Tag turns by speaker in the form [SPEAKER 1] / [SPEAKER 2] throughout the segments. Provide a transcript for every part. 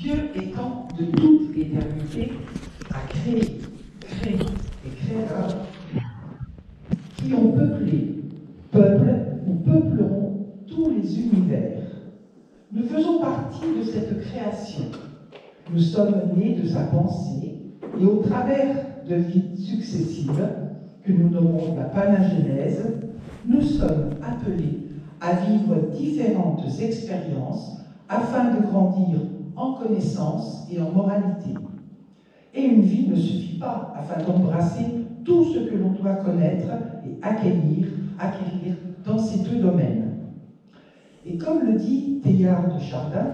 [SPEAKER 1] Dieu étant de toute éternité a créé, et créera qui ont peuplé, peuplent ou peupleront tous les univers. Nous faisons partie de cette création. Nous sommes nés de sa pensée et au travers de vies successives que nous nommons la panagénèse, nous sommes appelés à vivre différentes expériences afin de grandir en connaissance et en moralité. Et une vie ne suffit pas afin d'embrasser tout ce que l'on doit connaître et acquérir dans ces deux domaines. Et comme le dit Teilhard de Chardin,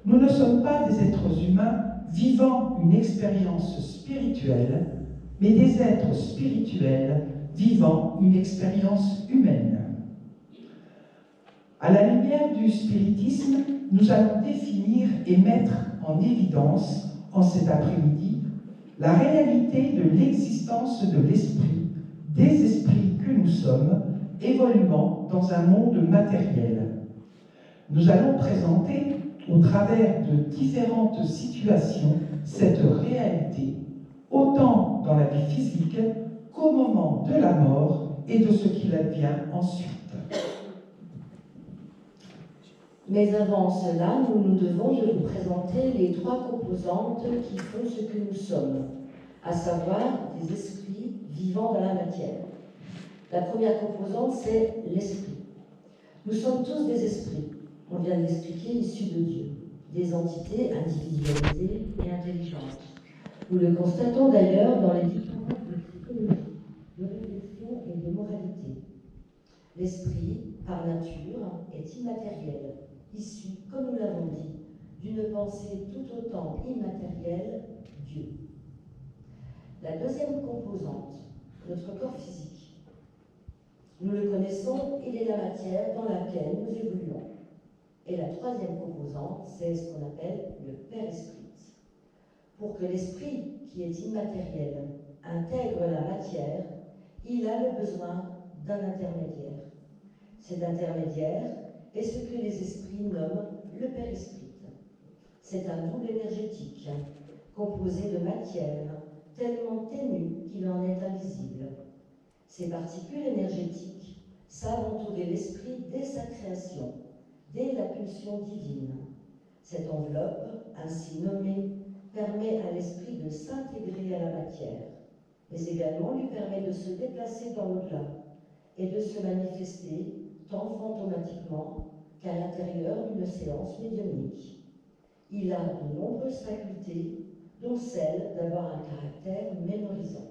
[SPEAKER 1] nous ne sommes pas des êtres humains vivant une expérience spirituelle, mais des êtres spirituels vivant une expérience humaine. À la lumière du spiritisme, nous allons définir et mettre en évidence, en cet après-midi, la réalité de l'existence de l'esprit, des esprits que nous sommes, évoluant dans un monde matériel. Nous allons présenter, au travers de différentes situations, cette réalité, autant dans la vie physique qu'au moment de la mort et de ce qu'il advient ensuite.
[SPEAKER 2] Mais avant cela, nous devons de vous présenter les trois composantes qui font ce que nous sommes, à savoir des esprits vivant dans la matière. La première composante, c'est l'esprit. Nous sommes tous des esprits, on vient de l'expliquer, issus de Dieu, des entités individualisées et intelligentes. Nous le constatons d'ailleurs dans les différentes psychologies de réflexion et de moralité. L'esprit, par nature, est immatériel, issu, comme nous l'avons dit, d'une pensée tout autant immatérielle, Dieu. La deuxième composante, notre corps physique. Nous le connaissons, il est la matière dans laquelle nous évoluons. Et la troisième composante, c'est ce qu'on appelle le père-esprit. Pour que l'esprit, qui est immatériel, intègre la matière, il a le besoin d'un intermédiaire. Cet intermédiaire est ce que les esprits nomment le père-esprit. C'est un double énergétique, composé de matière, tellement ténue qu'il en est invisible. Ces particules énergétiques savent entourer l'esprit dès sa création, dès la pulsion divine. Cette enveloppe, ainsi nommée, permet à l'esprit de s'intégrer à la matière, mais également lui permet de se déplacer dans l'au-delà et de se manifester tant fantomatiquement qu'à l'intérieur d'une séance médiumnique. Il a de nombreuses facultés, dont celle d'avoir un caractère mémorisant.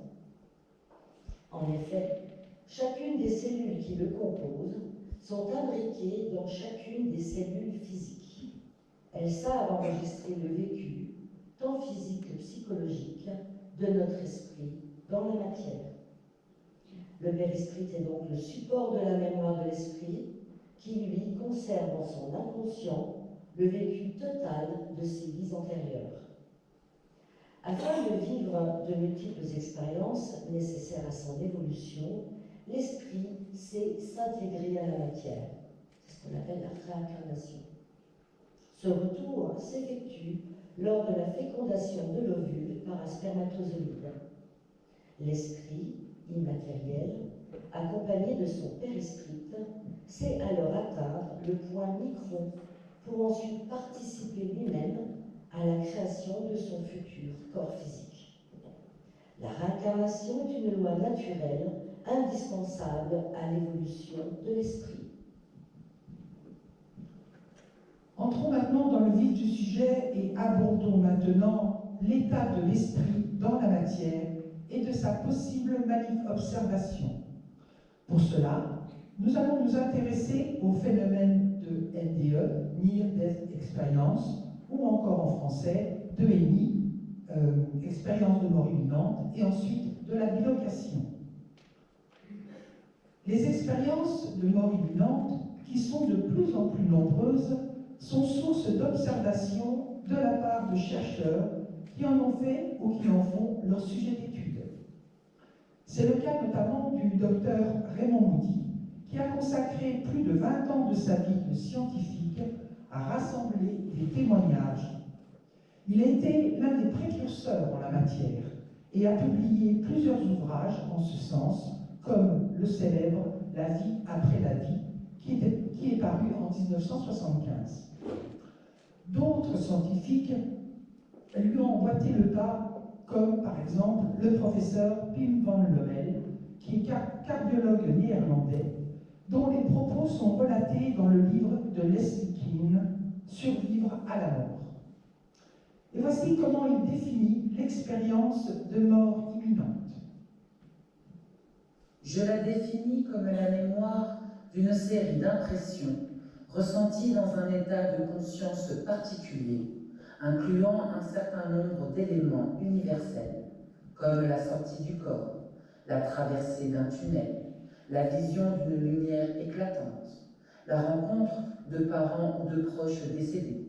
[SPEAKER 2] En effet, chacune des cellules qui le composent sont imbriquées dans chacune des cellules physiques. Elles savent enregistrer le vécu, tant physique que psychologique, de notre esprit dans la matière. Le père-esprit est donc le support de la mémoire de l'esprit qui, lui, conserve en son inconscient le vécu total de ses vies antérieures. Afin de vivre de multiples expériences nécessaires à son évolution, l'esprit sait s'intégrer à la matière. C'est ce qu'on appelle la réincarnation. Ce retour s'effectue lors de la fécondation de l'ovule par un spermatozoïde. L'esprit, immatériel, accompagné de son père-esprit, sait alors atteindre le point micron pour ensuite participer lui-même à la création de son futur corps physique. La réincarnation est une loi naturelle indispensable à l'évolution de l'esprit.
[SPEAKER 1] Entrons maintenant dans le vif du sujet et abordons maintenant l'état de l'esprit dans la matière et de sa possible observation. Pour cela, nous allons nous intéresser au phénomène de NDE, Near Death Experience, ou encore en français, de EMI, expérience de mort imminente, et ensuite de la bilocation. Les expériences de mort imminente, qui sont de plus en plus nombreuses, sont source d'observation de la part de chercheurs qui en ont fait ou qui en font leur sujet d'étude. C'est le cas notamment du docteur Raymond Moody, qui a consacré plus de 20 ans de sa vie de scientifique à rassembler des témoignages Il a été l'un des précurseurs en la matière et a publié plusieurs ouvrages en ce sens, comme le célèbre La vie après la vie, qui est paru en 1975. D'autres scientifiques lui ont emboîté le pas, comme par exemple le professeur Pim van Lommel, qui est cardiologue néerlandais, dont les propos sont relatés dans le livre de Leslie Kean, Survivre à la mort. Et voici comment il définit l'expérience de mort imminente.
[SPEAKER 3] Je la définis comme la mémoire d'une série d'impressions ressenties dans un état de conscience particulier, incluant un certain nombre d'éléments universels, comme la sortie du corps, la traversée d'un tunnel, la vision d'une lumière éclatante, la rencontre de parents ou de proches décédés,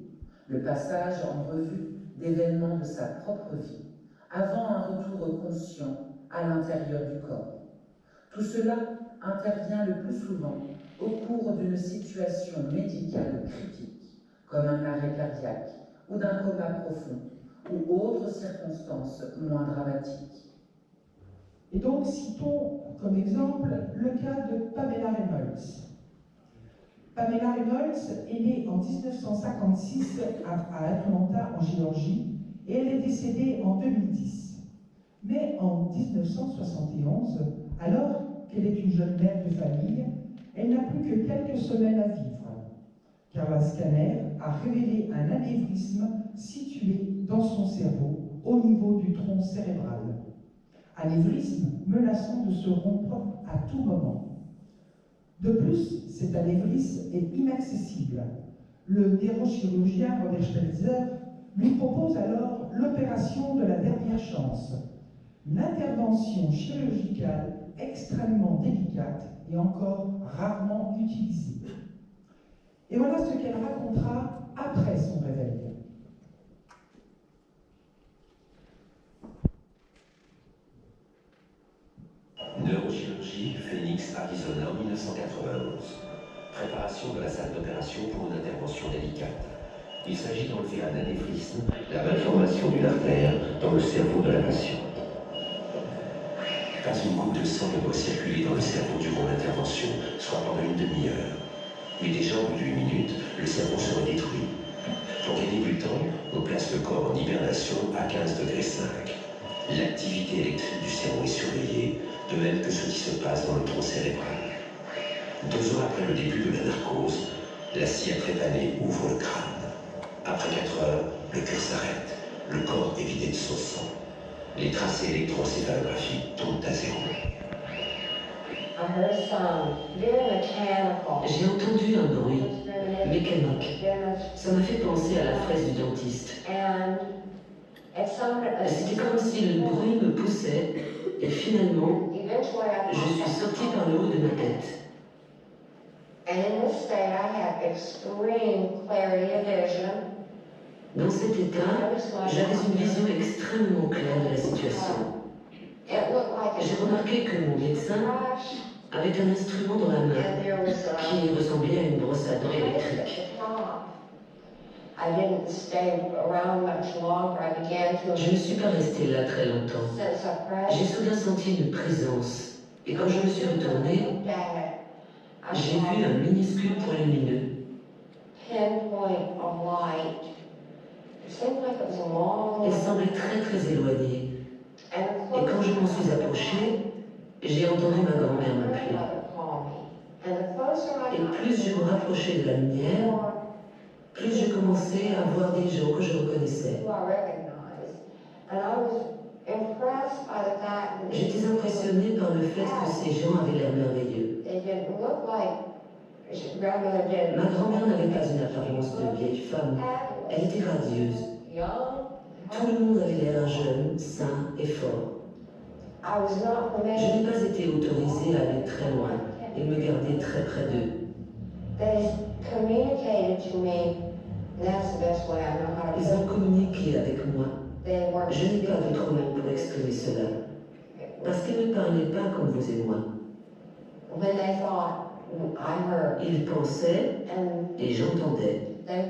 [SPEAKER 3] le passage en revue d'événements de sa propre vie, avant un retour conscient à l'intérieur du corps. Tout cela intervient le plus souvent au cours d'une situation médicale critique, comme un arrêt cardiaque ou d'un coma profond, ou autres circonstances moins dramatiques.
[SPEAKER 1] Et donc, citons comme exemple le cas de Pamela Reynolds. Pamela Reynolds est née en 1956 à Atlanta, en Géorgie, et elle est décédée en 2010. Mais en 1971, alors qu'elle est une jeune mère de famille, elle n'a plus que quelques semaines à vivre, car un scanner a révélé un anévrisme situé dans son cerveau, au niveau du tronc cérébral. Anévrisme menaçant de se rompre à tout moment. De plus, cet anévrisme est inaccessible. Le neurochirurgien Robert Spelzer lui propose alors l'opération de la dernière chance, une intervention chirurgicale extrêmement délicate et encore rarement utilisée. Et voilà ce qu'elle racontera après son réveil.
[SPEAKER 4] Neurochirurgie, Phoenix, Arizona, 1991. Préparation de la salle d'opération pour une intervention délicate. Il s'agit d'enlever un anévrisme, la malformation d'une artère dans le cerveau de la patiente. Pas une goutte de sang ne doit circuler dans le cerveau durant l'intervention, soit pendant une demi-heure. Mais déjà au bout d'1 minute, le cerveau serait détruit. Pour les débutants, on place le corps en hibernation à 15,5 degrés. L'activité électrique du cerveau est surveillée, de même que ce qui se passe dans le tronc cérébral. 2 heures après le début de la narcose, la scie à trépanée ouvre le crâne. Après 4 heures, le cœur s'arrête, le corps est vidé de son sang. Les tracés électroencéphalographiques tombent à 0.
[SPEAKER 5] J'ai entendu un bruit mécanique. Ça m'a fait penser à la fraise du dentiste. C'était comme si le bruit me poussait et finalement, je suis sortie par le haut de ma tête. Dans cet état, j'avais une vision extrêmement claire de la situation. J'ai remarqué que mon médecin avait un instrument dans la main qui ressemblait à une brosse à dents électrique. Je ne suis pas restée là très longtemps. J'ai soudain senti une présence. Et quand je me suis retournée, j'ai vu un minuscule point lumineux. Il semblait très très éloigné. Et quand je m'en suis approchée, j'ai entendu ma grand-mère m'appeler. Et plus je me rapprochais de la lumière, plus je commençais à voir des gens que je reconnaissais. J'étais impressionnée par le fait que ces gens avaient l'air merveilleux. Ma grand-mère n'avait pas une apparence de vieille femme, elle était radieuse. Tout le monde avait l'air jeune, sain et fort. Je n'ai pas été autorisée à aller très loin et me garder très près d'eux. Ils ont communiqué avec moi. Je n'ai pas d'autre mot pour exprimer cela. Parce qu'ils ne parlaient pas comme vous et moi. Ils pensaient et j'entendais. Elle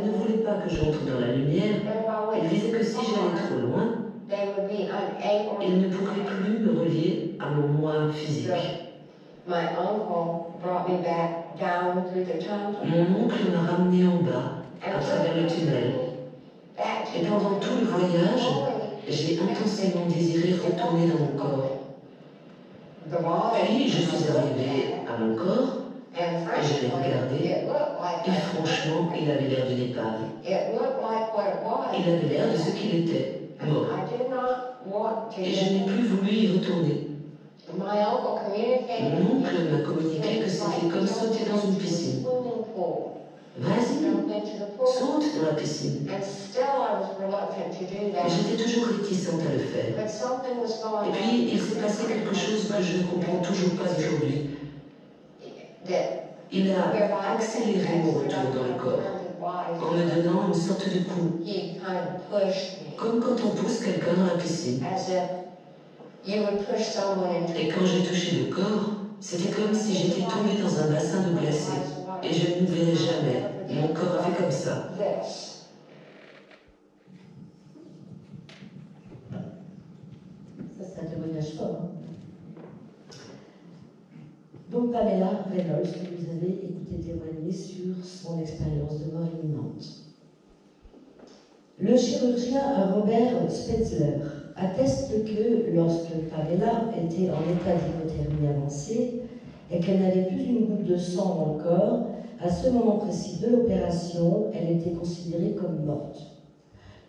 [SPEAKER 5] ne voulait pas que j'entre dans la lumière. Elle disait que si j'allais trop loin, elle ne pourrait plus me relier à mon moi physique. Mon oncle m'a ramené en bas, à travers le tunnel. Et pendant tout le voyage, j'ai intensément désiré retourner dans mon corps. Puis je suis arrivée à mon corps, et je l'ai regardé, et franchement, il avait l'air d'une épave. Il avait l'air de ce qu'il était, mort. Et je n'ai plus voulu y retourner. Mon oncle m'a communiqué que c'était comme sauter dans une piscine. Vas-y, saute dans la piscine. Mais j'étais toujours réticente à le faire. Et puis, il s'est passé quelque chose que je ne comprends toujours pas aujourd'hui. Il a accéléré mon retour dans le corps, en me donnant une sorte de coup, comme quand on pousse quelqu'un dans la piscine. Et quand j'ai touché le corps, c'était comme si j'étais tombée dans un bassin d'eau glacée. Et je ne verrai jamais. Mon corps a fait comme ça.
[SPEAKER 2] Ça, c'est un témoignage fort. Hein. Donc Pamela Reynolds, que vous avez écouté témoigner sur son expérience de mort imminente. Le chirurgien Robert Spetzler atteste que lorsque Pamela était en état d'hypothermie avancée et qu'elle n'avait plus une goutte de sang dans le corps, à ce moment précis de l'opération, elle était considérée comme morte.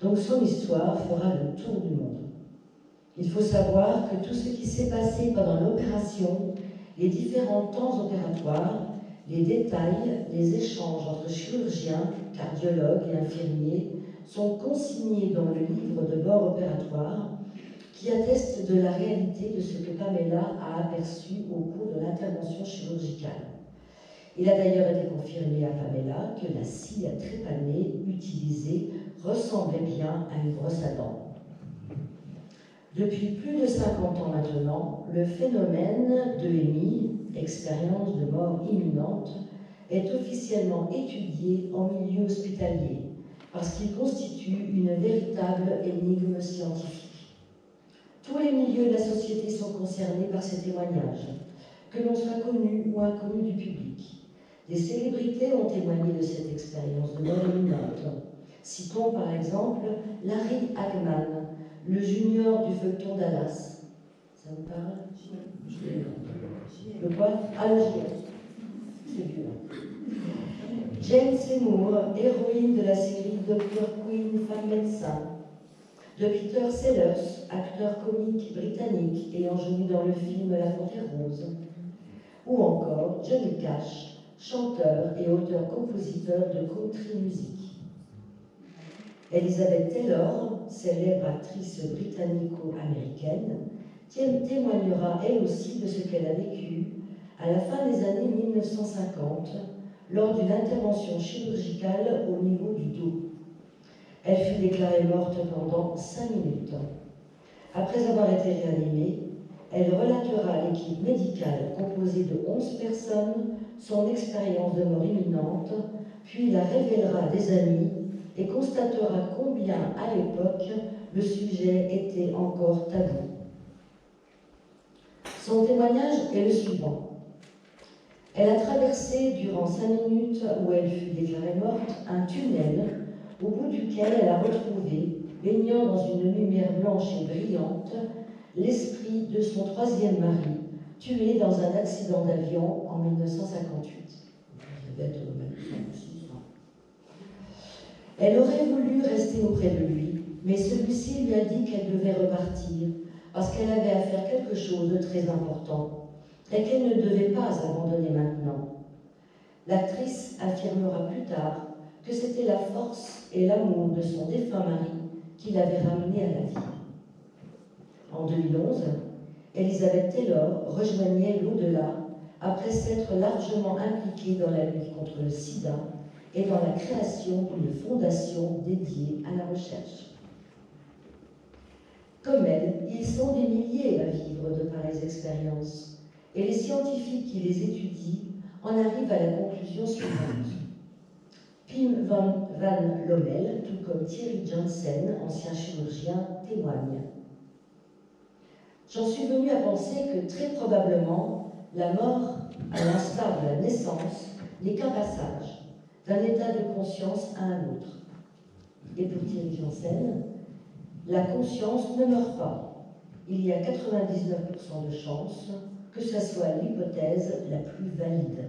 [SPEAKER 2] Donc son histoire fera le tour du monde. Il faut savoir que tout ce qui s'est passé pendant l'opération, les différents temps opératoires, les détails, les échanges entre chirurgiens, cardiologues et infirmiers sont consignés dans le livre de bord opératoire qui atteste de la réalité de ce que Pamela a aperçu au cours de l'intervention chirurgicale. Il a d'ailleurs été confirmé à Pamela que la scie à trépaner utilisée ressemblait bien à une brosse à dents. Depuis plus de 50 ans maintenant, le phénomène de EMI, expérience de mort imminente, est officiellement étudié en milieu hospitalier parce qu'il constitue une véritable énigme scientifique. Tous les milieux de la société sont concernés par ces témoignages, que l'on soit connu ou inconnu du public. Des célébrités ont témoigné de cette expérience de mort imminente. Citons par exemple Larry Hagman, le junior du feuilleton Dallas. Ça vous parle? Le quoi? Ah, le JS. C'est vieux. Jane Seymour, héroïne de la série Dr. Queen, femme médecin. De Peter Sellers, acteur comique britannique ayant joué dans le film La Panthère Rose. Ou encore Johnny Cash, chanteur et auteur-compositeur de country music. Elizabeth Taylor, célèbre actrice britannico-américaine, témoignera elle aussi de ce qu'elle a vécu à la fin des années 1950 lors d'une intervention chirurgicale au niveau du dos. Elle fut déclarée morte pendant 5 minutes. Après avoir été réanimée, elle relatera à l'équipe médicale composée de 11 personnes son expérience de mort imminente, puis la révélera à des amis et constatera combien, à l'époque, le sujet était encore tabou. Son témoignage est le suivant. Elle a traversé, durant 5 minutes où elle fut déclarée morte, un tunnel au bout duquel elle a retrouvé, baignant dans une lumière blanche et brillante, l'esprit de son 3e mari, tué dans un accident d'avion en 1958. Elle aurait voulu rester auprès de lui, mais celui-ci lui a dit qu'elle devait repartir parce qu'elle avait à faire quelque chose de très important et qu'elle ne devait pas abandonner maintenant. L'actrice affirmera plus tard que c'était la force et l'amour de son défunt mari qui l'avaient ramenée à la vie. En 2011, Elizabeth Taylor rejoignait l'au-delà après s'être largement impliquée dans la lutte contre le sida et dans la création d'une fondation dédiée à la recherche. Comme elle, ils sont des milliers à vivre de pareilles expériences, et les scientifiques qui les étudient en arrivent à la conclusion suivante. Pim van Lommel, tout comme Thierry Janssen, ancien chirurgien, témoigne. J'en suis venue à penser que très probablement, la mort, à l'instar de la naissance, n'est qu'un passage d'un état de conscience à un autre. Et pour Thierry Janssen, la conscience ne meurt pas. Il y a 99% de chances que ce soit l'hypothèse la plus valide.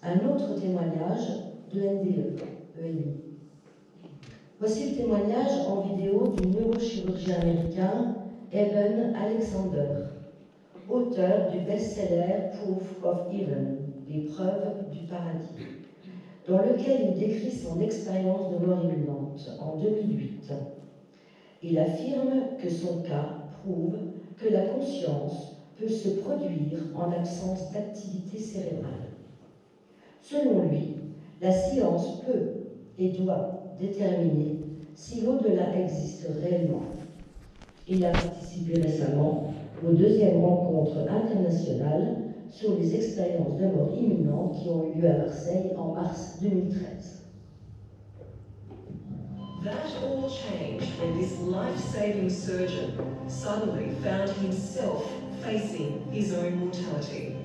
[SPEAKER 2] Un autre témoignage de NDE, EMI. Voici le témoignage en vidéo du neurochirurgien américain Eben Alexander, auteur du best-seller Proof of Heaven, les preuves du paradis, dans lequel il décrit son expérience de mort imminente en 2008. Il affirme que son cas prouve que la conscience peut se produire en absence d'activité cérébrale. Selon lui, la science peut et doit déterminer si l'au-delà existe réellement. Il a participé récemment aux deuxièmes rencontres internationales sur les expériences de mort imminente qui ont eu lieu à Marseille en mars 2013.
[SPEAKER 5] That all changed when this life-saving surgeon suddenly found himself facing his own mortality.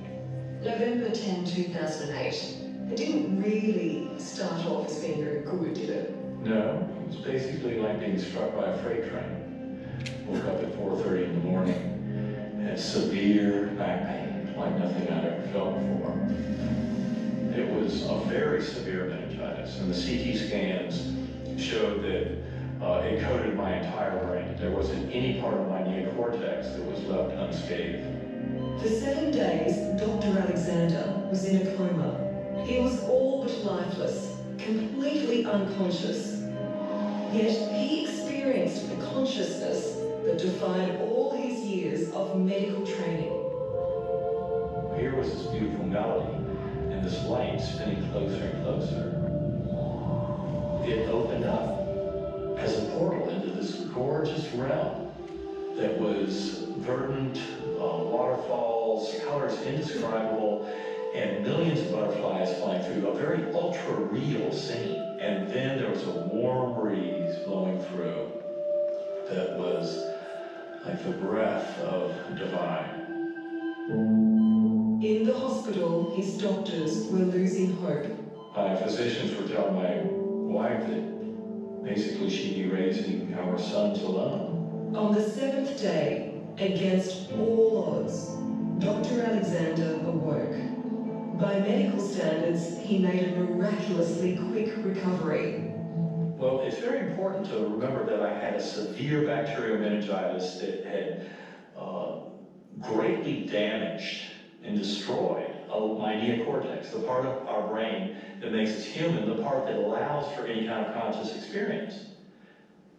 [SPEAKER 5] November 10, 2008. It didn't really start off as being very good, did it?
[SPEAKER 6] No, it was basically like being struck by a freight train. Woke up at 4:30 in the morning, had severe back pain, like nothing I'd ever felt before. It was a very severe meningitis, and the CT scans showed that it coated my entire brain. There wasn't any part of my neocortex that was left unscathed.
[SPEAKER 5] For 7 days, Dr. Alexander was in a coma. He was all but lifeless, completely unconscious. Yet he experienced the consciousness that defied all his years of medical training.
[SPEAKER 6] Here was this beautiful melody, and this light spinning closer and closer. It opened up as a portal into this gorgeous realm that was verdant, waterfalls, colors indescribable, and millions of butterflies flying through, a very ultra-real scene. And then there was a warm breeze blowing through that was like the breath of divine.
[SPEAKER 5] In the hospital, his doctors were losing hope.
[SPEAKER 6] My physicians were telling my wife that basically she'd be raising our sons alone.
[SPEAKER 5] On the 7th day, against all odds, Dr. Alexander awoke. By medical standards, he made a miraculously quick recovery.
[SPEAKER 6] Well, it's very important to remember that I had a severe bacterial meningitis that had greatly damaged and destroyed my neocortex, the part of our brain that makes us human, the part that allows for any kind of conscious experience.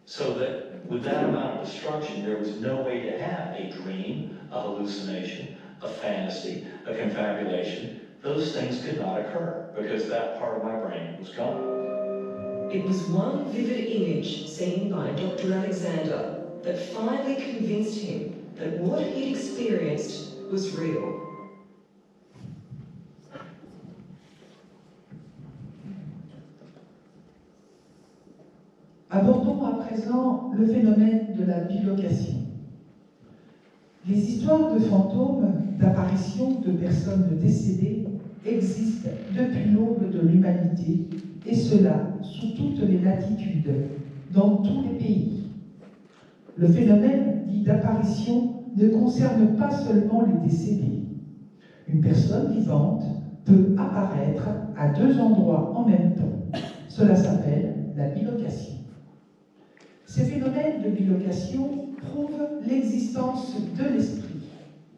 [SPEAKER 6] So that with that amount of destruction, there was no way to have a dream, a hallucination, a fantasy, a confabulation. Those things could not occur because that part of my brain was gone.
[SPEAKER 5] It was one vivid image seen by Dr. Alexander that finally convinced him that what he'd experienced was real.
[SPEAKER 1] Abordons à présent le phénomène de la bilocation. Les histoires de fantômes, d'apparitions de personnes décédées existent depuis l'aube de l'humanité, et cela sous toutes les latitudes, dans tous les pays. Le phénomène dit d'apparition ne concerne pas seulement les décédés. Une personne vivante peut apparaître à 2 endroits en même temps. Cela s'appelle la bilocation. Ces phénomènes de bilocation prouvent l'existence de l'esprit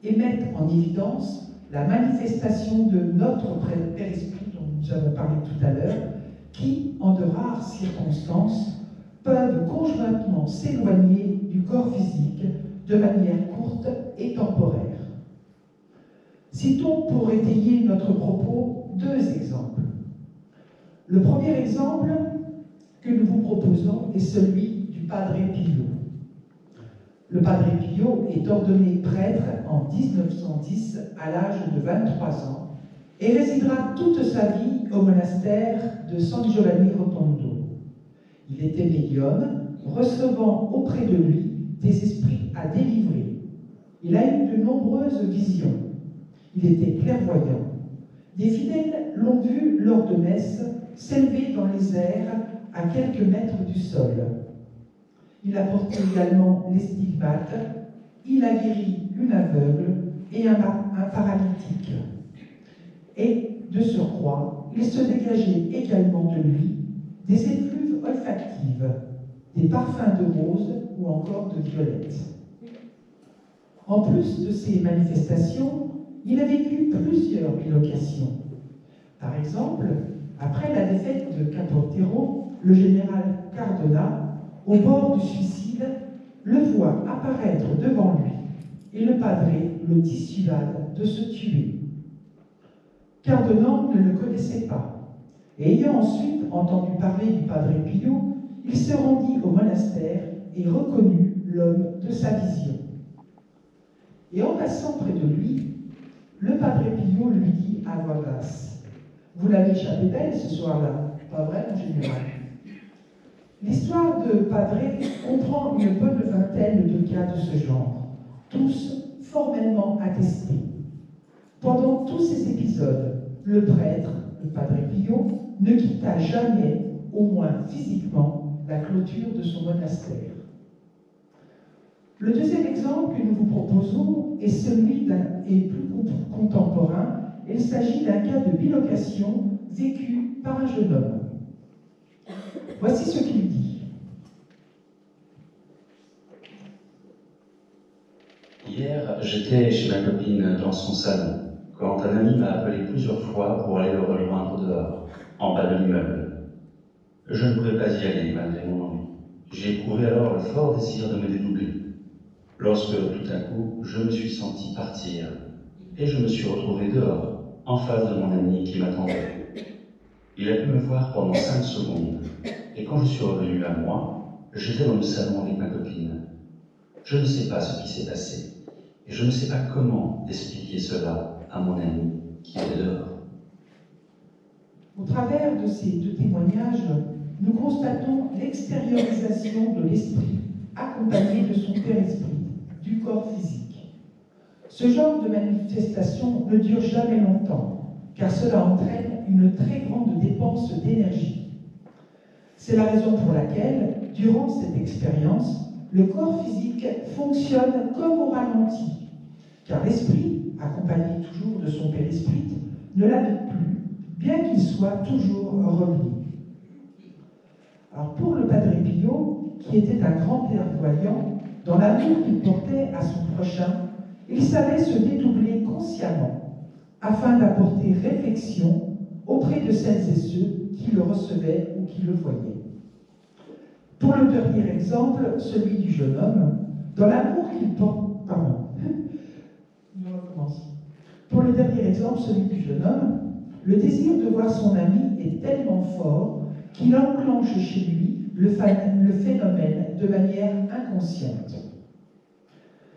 [SPEAKER 1] et mettent en évidence la manifestation de notre père-esprit dont nous avons parlé tout à l'heure, qui, en de rares circonstances, peuvent conjointement s'éloigner du corps physique de manière courte et temporaire. Citons pour étayer notre propos 2 exemples. Le premier exemple que nous vous proposons est celui du Padre Pio. Le Padre Pio est ordonné prêtre en 1910 à l'âge de 23 ans et résidera toute sa vie au monastère de San Giovanni Rotondo. Il était médium, recevant auprès de lui des esprits à délivrer. Il a eu de nombreuses visions. Il était clairvoyant. Des fidèles l'ont vu lors de messes s'élever dans les airs à quelques mètres du sol. Il a porté également les stigmates. Il a guéri une aveugle et un paralytique. Et, de surcroît, il se dégageait également de lui des effluves olfactives, des parfums de rose ou encore de violette. En plus de ces manifestations, il a vécu plusieurs bilocations. Par exemple, après la défaite de Caportero, le général Cardona, au bord du suicide, le voit apparaître devant lui et le padré le dissuade de se tuer. Cardona ne le connaissait pas, et ayant ensuite entendu parler du Padre Pio, il se rendit au monastère et reconnut l'homme de sa vision. Et en passant près de lui, le Padre Pio lui dit à voix basse: « Vous l'avez échappé belle ce soir-là, pas vrai, mon général ?» L'histoire de Padre comprend une bonne vingtaine de cas de ce genre, tous formellement attestés. Pendant tous ces épisodes, le prêtre, le Padre Pio, ne quitta jamais, au moins physiquement, la clôture de son monastère. Le deuxième exemple que nous vous proposons est celui et plus contemporain. Il s'agit d'un cas de bilocation vécu par un jeune homme. Voici ce qu'il dit.
[SPEAKER 7] Hier, j'étais chez ma copine dans son salon, quand un ami m'a appelé plusieurs fois pour aller le rejoindre dehors, en bas de l'immeuble. Je ne pouvais pas y aller malgré mon envie. J'ai éprouvé alors le fort désir de me dédoubler. Lorsque, tout à coup, je me suis senti partir, et je me suis retrouvé dehors, en face de mon ami qui m'attendait. Il a pu me voir pendant 5 secondes, et quand je suis revenu à moi, j'étais dans le salon avec ma copine. Je ne sais pas ce qui s'est passé, et je ne sais pas comment expliquer cela à mon ami qui était dehors.
[SPEAKER 1] Au travers de ces deux témoignages, nous constatons l'extériorisation de l'esprit, accompagnée de son père-esprit, du corps physique. Ce genre de manifestation ne dure jamais longtemps, car cela entraîne une très grande dépense d'énergie. C'est la raison pour laquelle, durant cette expérience, le corps physique fonctionne comme au ralenti, car l'esprit, accompagné toujours de son père-esprit, ne l'habite plus, bien qu'il soit toujours revenu. Alors pour le Padre Pio, qui était un grand clairvoyant, dans l'amour qu'il portait à son prochain, il savait se dédoubler consciemment, afin d'apporter réflexion auprès de celles et ceux qui le recevaient ou qui le voyaient. Pour le dernier exemple, celui du jeune homme, dans l'amour qu'il porte... Pardon. Je recommence. Pour le dernier exemple, celui du jeune homme, le désir de voir son ami est tellement fort qu'il enclenche chez lui le phénomène de manière inconsciente.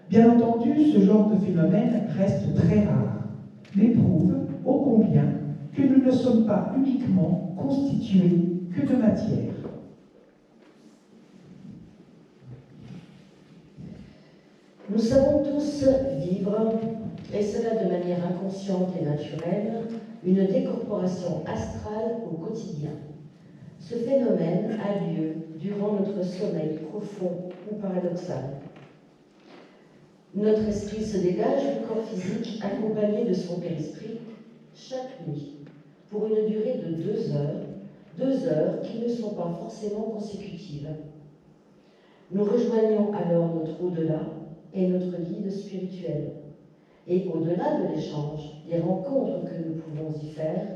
[SPEAKER 1] Bien entendu, ce genre de phénomène reste très rare, mais prouve ô combien que nous ne sommes pas uniquement constitués que de matière.
[SPEAKER 2] Nous savons tous vivre, et cela de manière inconsciente et naturelle, une décorporation astrale au quotidien. Ce phénomène a lieu durant notre sommeil profond ou paradoxal. Notre esprit se dégage du corps physique accompagné de son périsprit chaque nuit, pour une durée de 2 heures qui ne sont pas forcément consécutives. Nous rejoignons alors notre au-delà et notre guide spirituel. Et au-delà de l'échange, des rencontres que nous pouvons y faire,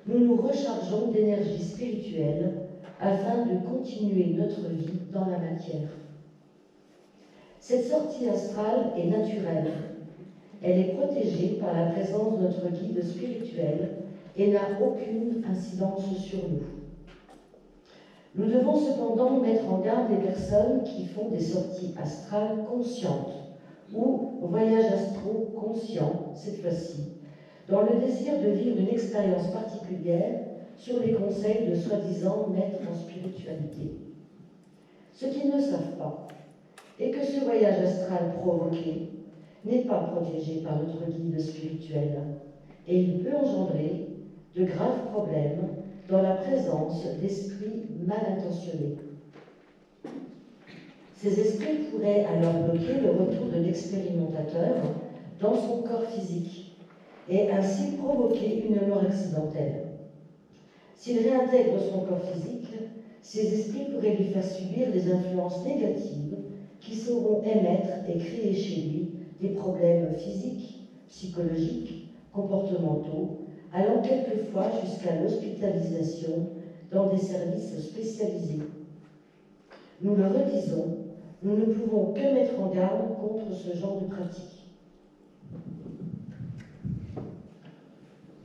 [SPEAKER 2] nous nous rechargeons d'énergie spirituelle afin de continuer notre vie dans la matière. Cette sortie astrale est naturelle. Elle est protégée par la présence de notre guide spirituel et n'a aucune incidence sur nous. Nous devons cependant mettre en garde les personnes qui font des sorties astrales conscientes ou voyages astro conscients, cette fois-ci, dans le désir de vivre une expérience particulière sur les conseils de soi-disant maîtres en spiritualité. Ce qu'ils ne savent pas est que ce voyage astral provoqué n'est pas protégé par notre guide spirituel et il peut engendrer de graves problèmes dans la présence d'esprits mal intentionnés. Ces esprits pourraient alors bloquer le retour de l'expérimentateur dans son corps physique et ainsi provoquer une mort accidentelle. S'il réintègre son corps physique, ces esprits pourraient lui faire subir des influences négatives qui sauront émettre et créer chez lui des problèmes physiques, psychologiques, comportementaux, allant quelquefois jusqu'à l'hospitalisation dans des services spécialisés. Nous le redisons, nous ne pouvons que mettre en garde contre ce genre de pratique.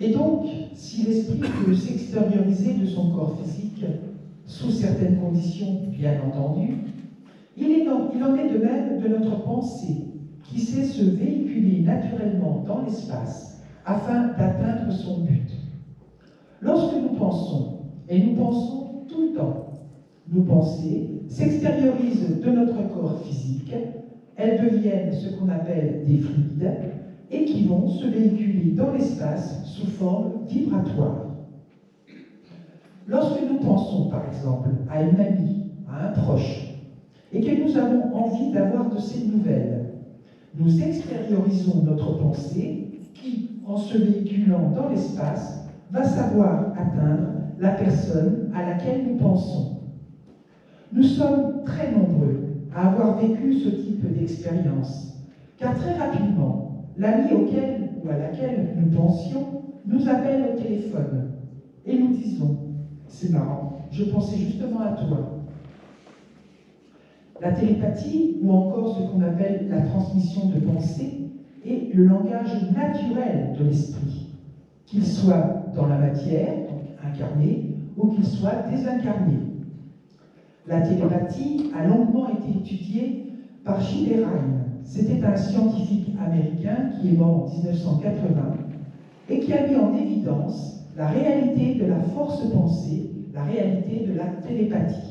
[SPEAKER 1] Et donc, si l'esprit peut s'extérioriser de son corps physique, sous certaines conditions, bien entendu, il en est de même de notre pensée, qui sait se véhiculer naturellement dans l'espace afin d'atteindre son but. Lorsque nous pensons, et nous pensons tout le temps, nos pensées s'extériorisent de notre corps physique, elles deviennent ce qu'on appelle des fluides et qui vont se véhiculer dans l'espace sous forme vibratoire. Lorsque nous pensons, par exemple, à une amie, à un proche, et que nous avons envie d'avoir de ses nouvelles, nous extériorisons notre pensée qui, en se véhiculant dans l'espace, va savoir atteindre la personne à laquelle nous pensons. Nous sommes très nombreux à avoir vécu ce type d'expérience, car très rapidement, l'ami auquel ou à laquelle nous pensions nous appelle au téléphone et nous disons « C'est marrant, je pensais justement à toi ». La télépathie, ou encore ce qu'on appelle la transmission de pensée, est le langage naturel de l'esprit, qu'il soit dans la matière, donc incarné, ou qu'il soit désincarné. La télépathie a longuement été étudiée par Gilbert. C'était un scientifique américain qui est mort en 1980 et qui a mis en évidence la réalité de la force pensée, la réalité de la télépathie.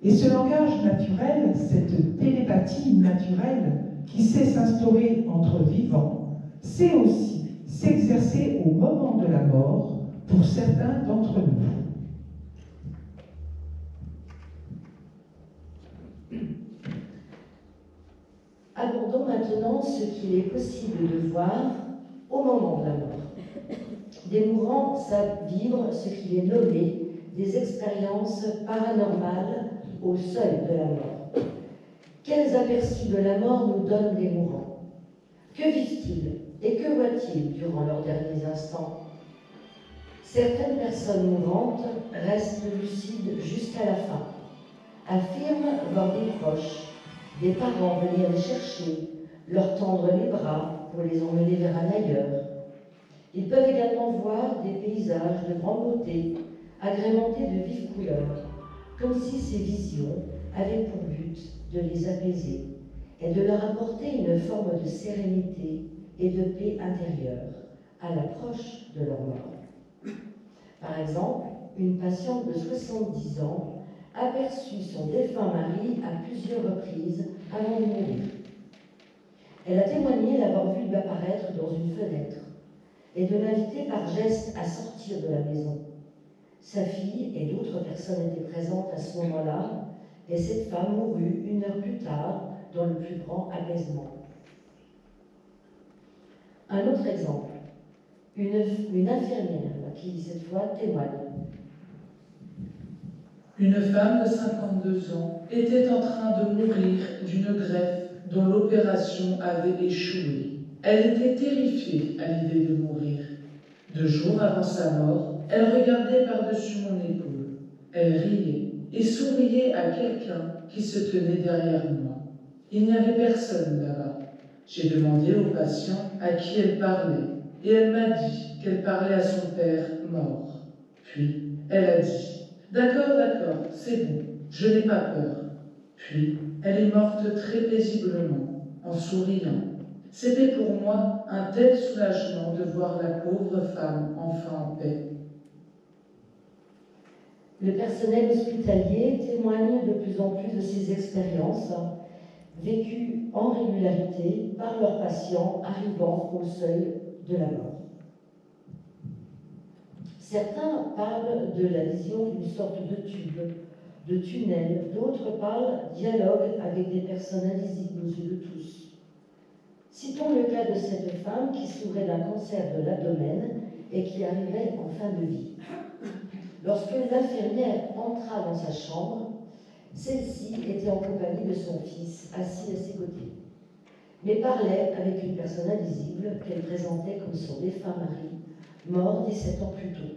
[SPEAKER 1] Et ce langage naturel, cette télépathie naturelle qui sait s'instaurer entre vivants, sait aussi s'exercer au moment de la mort pour certains d'entre nous.
[SPEAKER 2] Abordons maintenant ce qu'il est possible de voir au moment de la mort. Des mourants savent vivre ce qu'il est nommé des expériences paranormales au seuil de la mort. Quels aperçus de la mort nous donnent les mourants? Que vivent-ils et que voient-ils durant leurs derniers instants? Certaines personnes mourantes restent lucides jusqu'à la fin, affirment voir des proches, des parents venir les chercher, leur tendre les bras pour les emmener vers un ailleurs. Ils peuvent également voir des paysages de grande beauté, agrémentés de vives couleurs, comme si ces visions avaient pour but de les apaiser et de leur apporter une forme de sérénité et de paix intérieure à l'approche de leur mort. Par exemple, une patiente de 70 ans aperçut son défunt mari à plusieurs reprises avant de mourir. Elle a témoigné l'avoir vu lui apparaître dans une fenêtre et de l'inviter par geste à sortir de la maison. Sa fille et d'autres personnes étaient présentes à ce moment-là, et cette femme mourut 1 heure plus tard dans le plus grand apaisement. Un autre exemple, une infirmière qui cette fois témoigne.
[SPEAKER 3] Une femme de 52 ans était en train de mourir d'une greffe dont l'opération avait échoué. Elle était terrifiée à l'idée de mourir. 2 jours avant sa mort, elle regardait par-dessus mon épaule. Elle riait et souriait à quelqu'un qui se tenait derrière moi. Il n'y avait personne là-bas. J'ai demandé au patient à qui elle parlait et elle m'a dit qu'elle parlait à son père mort. Puis, elle a dit « D'accord, c'est bon, je n'ai pas peur. » Puis, elle est morte très paisiblement, en souriant. C'était pour moi un tel soulagement de voir la pauvre femme enfin en paix.
[SPEAKER 2] Le personnel hospitalier témoigne de plus en plus de ces expériences vécues en régularité par leurs patients arrivant au seuil de la mort. Certains parlent de la vision d'une sorte de tube, de tunnel, d'autres parlent dialogue avec des personnes invisibles aux yeux de tous. Citons le cas de cette femme qui souffrait d'un cancer de l'abdomen et qui arrivait en fin de vie. Lorsque l'infirmière entra dans sa chambre, celle-ci était en compagnie de son fils, assis à ses côtés, mais parlait avec une personne invisible qu'elle présentait comme son défunt mari, mort 17 ans plus tôt.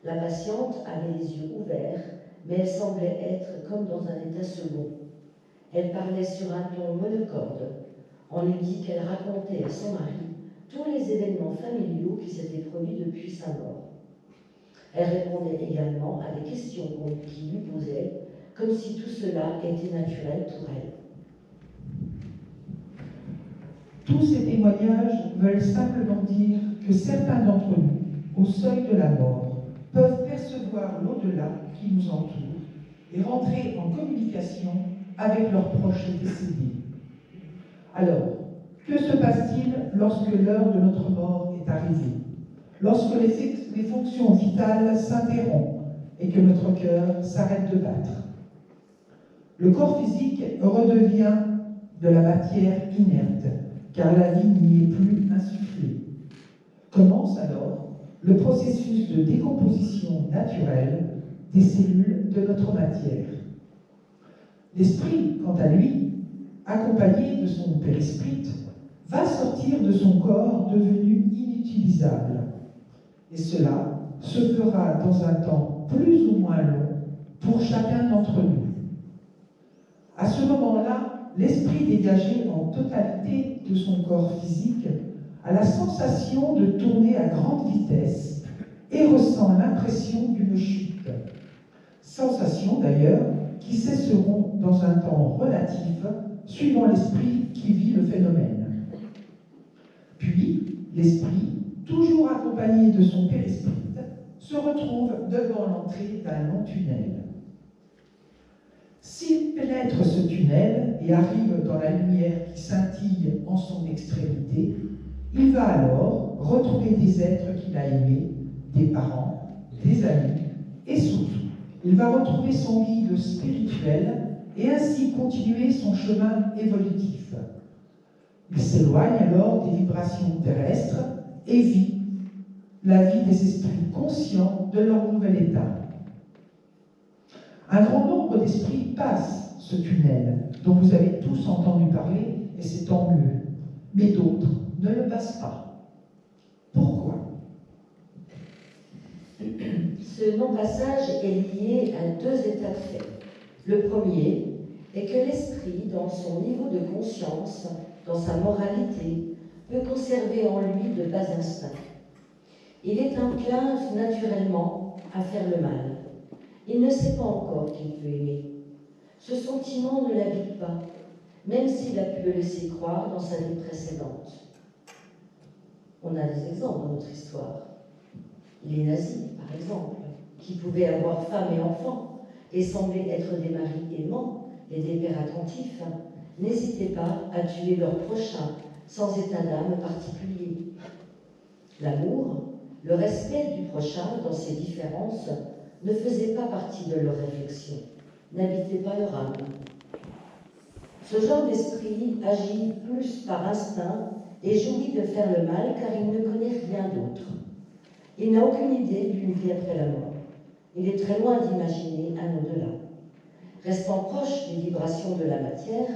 [SPEAKER 2] La patiente avait les yeux ouverts, mais elle semblait être comme dans un état second. Elle parlait sur un ton monocorde. On lui dit qu'elle racontait à son mari tous les événements familiaux qui s'étaient produits depuis sa mort. Elle répondait également à des questions qui lui posaient, comme si tout cela était naturel pour elle.
[SPEAKER 1] Tous ces témoignages veulent simplement dire que certains d'entre nous, au seuil de la mort, peuvent percevoir l'au-delà qui nous entoure et rentrer en communication avec leurs proches décédés. Alors, que se passe-t-il lorsque l'heure de notre mort est arrivée? Lorsque les fonctions vitales s'interrompent et que notre cœur s'arrête de battre? Le corps physique redevient de la matière inerte, car la vie n'y est plus insufflée. Commence alors le processus de décomposition naturelle des cellules de notre matière. L'esprit, quant à lui, accompagné de son périsprit, va sortir de son corps devenu inutilisable. Et cela se fera dans un temps plus ou moins long pour chacun d'entre nous. À ce moment-là, l'esprit dégagé en totalité de son corps physique a la sensation de tourner à grande vitesse et ressent l'impression d'une chute. Sensation d'ailleurs qui cesseront dans un temps relatif suivant l'esprit qui vit le phénomène. Puis, l'esprit, toujours accompagné de son périsprit, se retrouve devant l'entrée d'un long tunnel. S'il pénètre ce tunnel et arrive dans la lumière qui scintille en son extrémité, il va alors retrouver des êtres qu'il a aimés, des parents, des amis, et surtout, il va retrouver son guide spirituel et ainsi continuer son chemin évolutif. Il s'éloigne alors des vibrations terrestres et vit la vie des esprits conscients de leur nouvel état. Un grand nombre d'esprits passent ce tunnel, dont vous avez tous entendu parler, et c'est tant mieux. Mais d'autres ne le passent pas. Pourquoi?
[SPEAKER 2] Ce non-passage est lié à deux états de fait. Le premier est que l'esprit, dans son niveau de conscience, dans sa moralité, peut conserver en lui de bas instincts. Il est enclin naturellement à faire le mal. Il ne sait pas encore qu'il peut aimer. Ce sentiment ne l'habite pas, même s'il a pu le laisser croire dans sa vie précédente. On a des exemples dans notre histoire. Les nazis, par exemple, qui pouvaient avoir femme et enfants et semblaient être des maris aimants et des pères attentifs, n'hésitaient pas à tuer leur prochain sans état d'âme particulier. L'amour, le respect du prochain dans ses différences, ne faisait pas partie de leur réflexion, n'habitait pas leur âme. Ce genre d'esprit agit plus par instinct et jouit de faire le mal car il ne connaît rien d'autre. Il n'a aucune idée d'une vie après la mort. Il est très loin d'imaginer un au-delà. Restant proche des vibrations de la matière,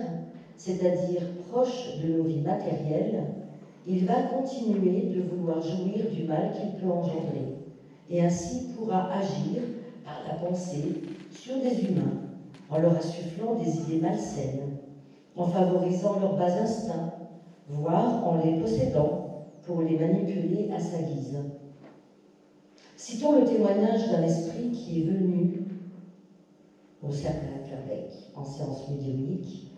[SPEAKER 2] c'est-à-dire proche de nos vies matérielles, il va continuer de vouloir jouir du mal qu'il peut engendrer, et ainsi pourra agir par la pensée sur des humains, en leur insufflant des idées malsaines, en favorisant leurs bas instincts, voire en les possédant pour les manipuler à sa guise. Citons le témoignage d'un esprit qui est venu au cercle à Clairbec, en séance médiumnique,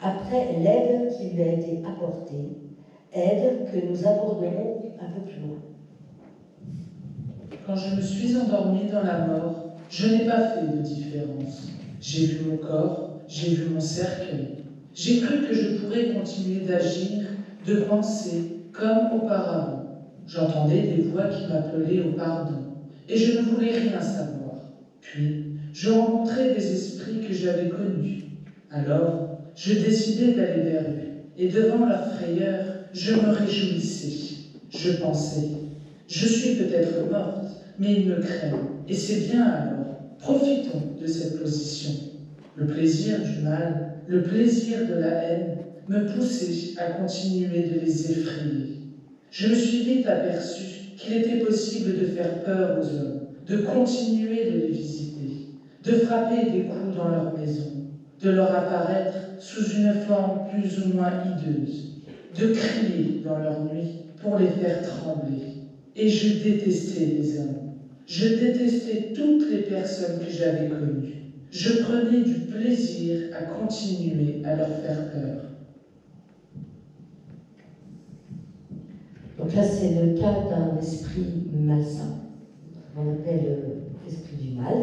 [SPEAKER 2] après l'aide qui lui a été apportée, aide que nous aborderons un peu plus loin.
[SPEAKER 3] Quand je me suis endormie dans la mort, je n'ai pas fait de différence. J'ai vu mon corps, j'ai vu mon cercueil. J'ai cru que je pourrais continuer d'agir, de penser comme auparavant. J'entendais des voix qui m'appelaient au pardon, et je ne voulais rien savoir. Puis, je rencontrais des esprits que j'avais connus. Alors, je décidai d'aller vers eux, et devant leur frayeur, je me réjouissais. Je pensais, je suis peut-être morte, mais ils me craignent, et c'est bien alors. Profitons de cette position. Le plaisir du mal, le plaisir de la haine, me poussait à continuer de les effrayer. Je me suis vite aperçu qu'il était possible de faire peur aux hommes, de continuer de les visiter, de frapper des coups dans leur maison, de leur apparaître sous une forme plus ou moins hideuse, de crier dans leur nuit pour les faire trembler. Et je détestais les hommes. Je détestais toutes les personnes que j'avais connues. Je prenais du plaisir à continuer à leur faire peur.
[SPEAKER 2] Donc là, c'est le cas d'un esprit malsain, qu'on appelle l'esprit du mal.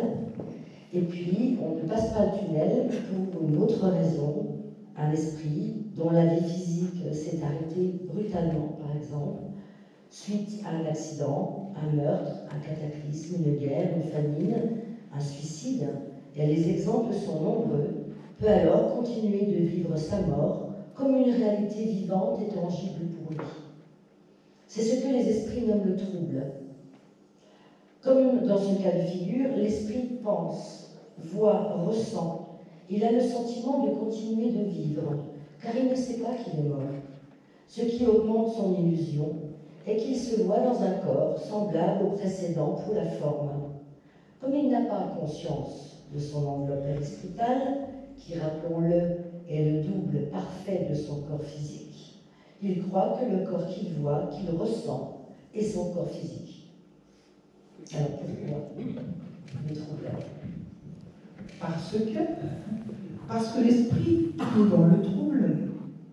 [SPEAKER 2] Et puis, on ne passe pas le tunnel pour une autre raison, un esprit dont la vie physique s'est arrêtée brutalement, par exemple, suite à un accident, un meurtre, un cataclysme, une guerre, une famine, un suicide, et les exemples sont nombreux, peut alors continuer de vivre sa mort comme une réalité vivante et tangible pour lui. C'est ce que les esprits nomment le trouble. Comme dans ce cas de figure, l'esprit pense, voit, ressent. Il a le sentiment de continuer de vivre, car il ne sait pas qu'il est mort. Ce qui augmente son illusion est qu'il se voit dans un corps semblable au précédent pour la forme. Comme il n'a pas conscience de son enveloppe perispitale, qui, rappelons-le, est le double parfait de son corps physique, il croit que le corps qu'il voit, qu'il ressent, est son corps physique. Alors pourquoi le trouble?
[SPEAKER 1] Parce que l'esprit qui est dans le trouble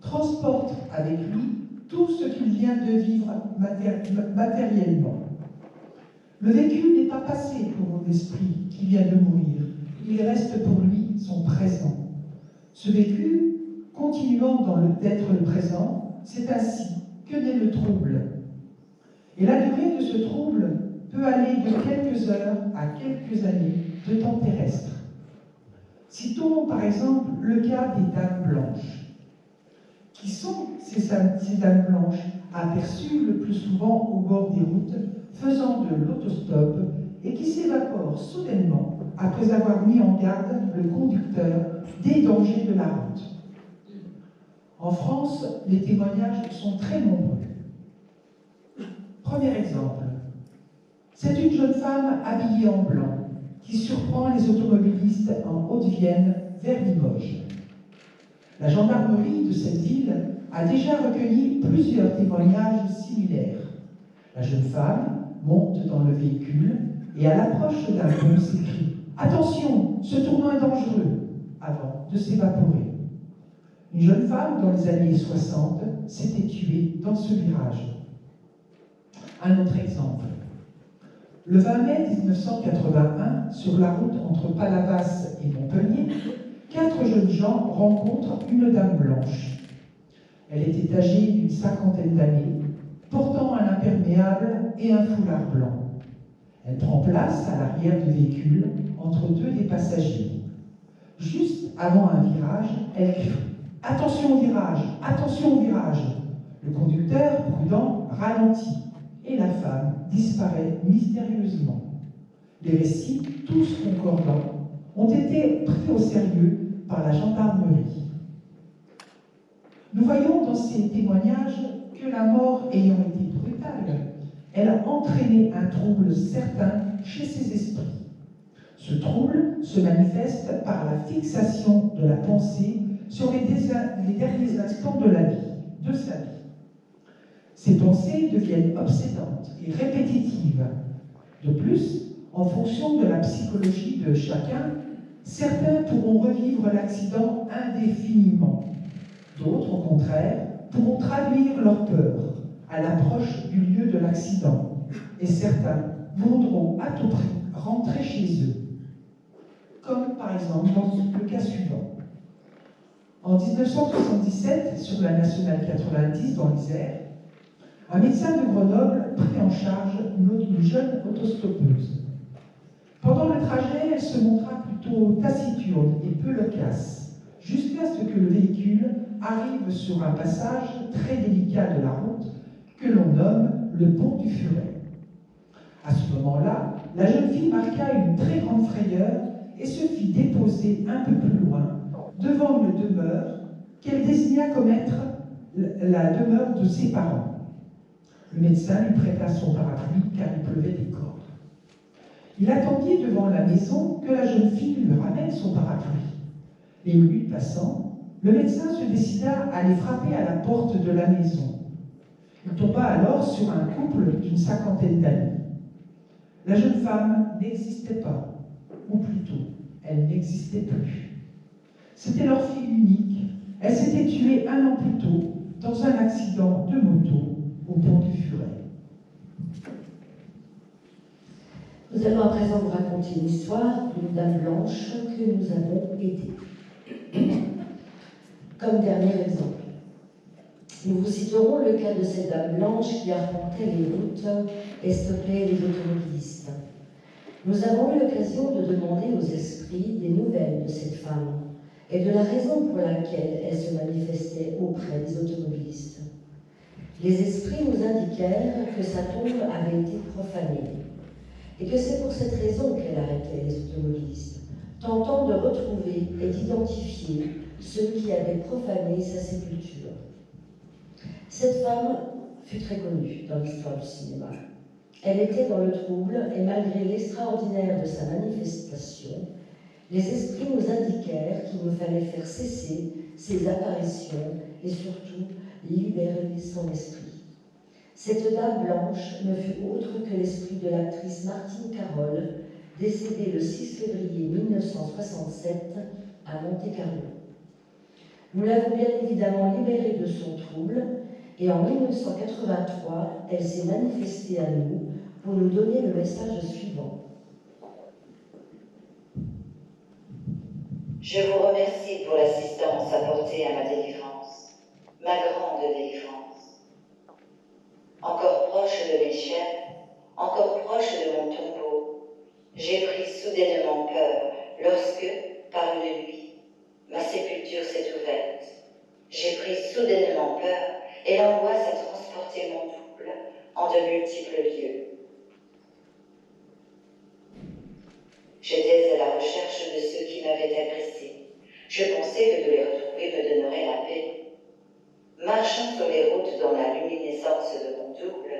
[SPEAKER 1] transporte avec lui tout ce qu'il vient de vivre matériellement. Le vécu n'est pas passé pour l'esprit qui vient de mourir, il reste pour lui son présent. Ce vécu, continuant d'être le présent, c'est ainsi que naît le trouble. Et la durée de ce trouble peut aller de quelques heures à quelques années de temps terrestre. Citons par exemple le cas des dames blanches. Qui sont ces dames blanches aperçues le plus souvent au bord des routes, faisant de l'autostop et qui s'évaporent soudainement après avoir mis en garde le conducteur des dangers de la route. En France, les témoignages sont très nombreux. Premier exemple. C'est une jeune femme habillée en blanc qui surprend les automobilistes en Haute-Vienne vers Limoges. La gendarmerie de cette ville a déjà recueilli plusieurs témoignages similaires. La jeune femme monte dans le véhicule et à l'approche d'un pont s'écrie « Attention, ce tournant est dangereux !» avant de s'évaporer. Une jeune femme dans les années 60 s'était tuée dans ce virage. Un autre exemple. Le 20 mai 1981, sur la route entre Palavas et Montpellier, 4 jeunes gens rencontrent une dame blanche. Elle était âgée d'une 50aine d'années, portant un imperméable et un foulard blanc. Elle prend place à l'arrière du véhicule, entre deux des passagers. Juste avant un virage, elle crie « Attention au virage! Attention au virage !» Le conducteur, prudent, ralentit et la femme disparaît mystérieusement. Les récits, tous concordants, ont été pris au sérieux par la gendarmerie. Nous voyons dans ces témoignages que la mort ayant été brutale, elle a entraîné un trouble certain chez ces esprits. Ce trouble se manifeste par la fixation de la pensée sur les derniers instants de la vie, de sa vie. Ces pensées deviennent obsédantes et répétitives. De plus, en fonction de la psychologie de chacun, certains pourront revivre l'accident indéfiniment. D'autres, au contraire, pourront traduire leur peur à l'approche du lieu de l'accident. Et certains voudront à tout prix rentrer chez eux. comme par exemple dans le cas suivant. En 1977, sur la nationale 90 dans l'Isère, un médecin de Grenoble prit en charge une jeune autostoppeuse. Pendant le trajet, elle se montra plutôt taciturne et peu loquace, jusqu'à ce que le véhicule arrive sur un passage très délicat de la route que l'on nomme le pont du Furet. À ce moment-là, la jeune fille marqua une très grande frayeur et se fit déposer un peu plus loin, devant une demeure qu'elle désigna comme être la demeure de ses parents. Le médecin lui prêta son parapluie car il pleuvait des cordes. Il attendit devant la maison que la jeune fille lui ramène son parapluie. Les minutes passant, le médecin se décida à aller frapper à la porte de la maison. Il tomba alors sur un couple d'une cinquantaine d'années. La jeune femme n'existait pas, ou plutôt, elle n'existait plus. C'était leur fille unique. Elle s'était tuée 1 an plus tôt dans un accident de moto au pont du Furet.
[SPEAKER 2] Nous allons à présent vous raconter l'histoire d'une dame blanche que nous avons aidée. Comme dernier exemple, nous vous citerons le cas de cette dame blanche qui arpentait les routes et stoppait les automobilistes. Nous avons eu l'occasion de demander aux esprits des nouvelles de cette femme et de la raison pour laquelle elle se manifestait auprès des automobilistes. Les esprits nous indiquèrent que sa tombe avait été profanée et que c'est pour cette raison qu'elle arrêtait les automobilistes, tentant de retrouver et d'identifier ceux qui avaient profané sa sépulture. Cette femme fut très connue dans l'histoire du cinéma. Elle était dans le trouble et malgré l'extraordinaire de sa manifestation, les esprits nous indiquèrent qu'il nous fallait faire cesser ses apparitions et surtout libérer son esprit. Cette dame blanche ne fut autre que l'esprit de l'actrice Martine Carole, décédée le 6 février 1967 à Monte-Carlo. Nous l'avons bien évidemment libérée de son trouble et en 1983, elle s'est manifestée à nous pour nous donner le message suivant.
[SPEAKER 8] Je vous remercie pour l'assistance apportée à ma délivrance, ma grande délivrance. Encore proche de mes chaînes, encore proche de mon tombeau, j'ai pris soudainement peur lorsque, par une nuit, ma sépulture s'est ouverte. J'ai pris soudainement peur et l'angoisse a transporté mon double en de multiples lieux. J'étais à la recherche de ceux qui m'avaient agressé. Je pensais que de les retrouver me donnerait la paix. Marchant sur les routes dans la luminescence de mon double,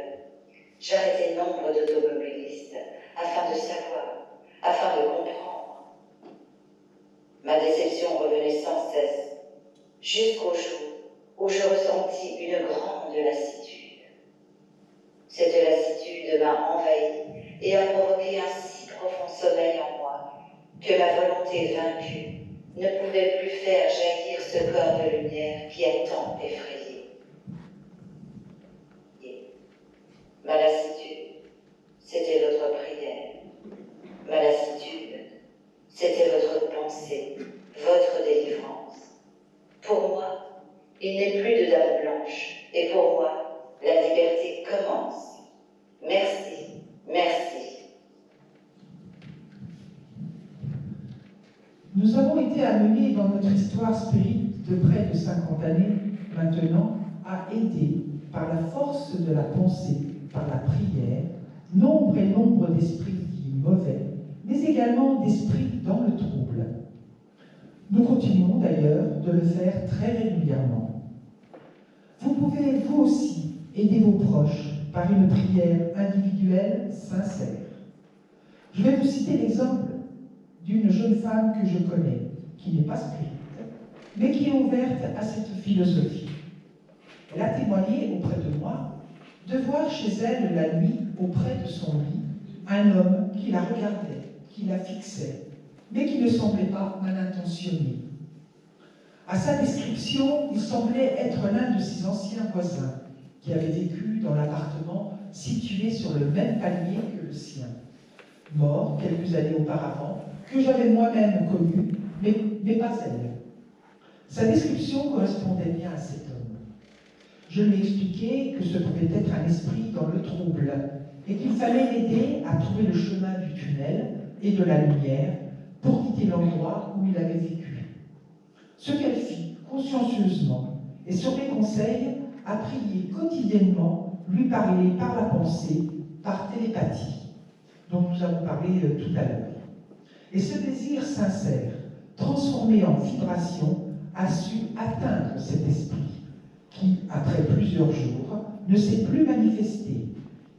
[SPEAKER 8] j'arrêtais nombre d'automobilistes afin de savoir, afin de comprendre. Ma déception revenait sans cesse, jusqu'au jour où je ressentis une grande lassitude. Cette lassitude m'a envahi et a provoqué un si profond sommeil en moi que ma volonté vaincue ne pouvait plus faire jaillir ce corps de lumière qui a tant effrayé. Ma lassitude, c'était votre prière. Ma lassitude, c'était votre pensée, votre délivrance. Pour moi, il n'est plus de dame blanche, et pour moi, la liberté commence. Merci, merci.
[SPEAKER 1] Nous avons été amenés dans notre histoire spirite de près de 50 années maintenant à aider, par la force de la pensée, par la prière, nombre et nombre d'esprits dits mauvais, mais également d'esprits dans le trouble. Nous continuons d'ailleurs de le faire très régulièrement. Vous pouvez vous aussi aider vos proches par une prière individuelle sincère. Je vais vous citer l'exemple d'une jeune femme que je connais, qui n'est pas spirite, mais qui est ouverte à cette philosophie. Elle a témoigné auprès de moi de voir chez elle la nuit, auprès de son lit, un homme qui la regardait, qui la fixait, mais qui ne semblait pas mal intentionné. À sa description, il semblait être l'un de ses anciens voisins, qui avait vécu dans l'appartement situé sur le même palier que le sien. Mort quelques années auparavant, que j'avais moi-même connu, mais pas elle. Sa description correspondait bien à cet homme. Je lui expliquai que ce pouvait être un esprit dans le trouble et qu'il fallait l'aider à trouver le chemin du tunnel et de la lumière pour quitter l'endroit où il avait vécu. Ce qu'elle fit consciencieusement et sur mes conseils à prier quotidiennement, lui parler par la pensée, par télépathie, dont nous avons parlé tout à l'heure. Et ce désir sincère, transformé en vibration, a su atteindre cet esprit qui, après plusieurs jours, ne s'est plus manifesté.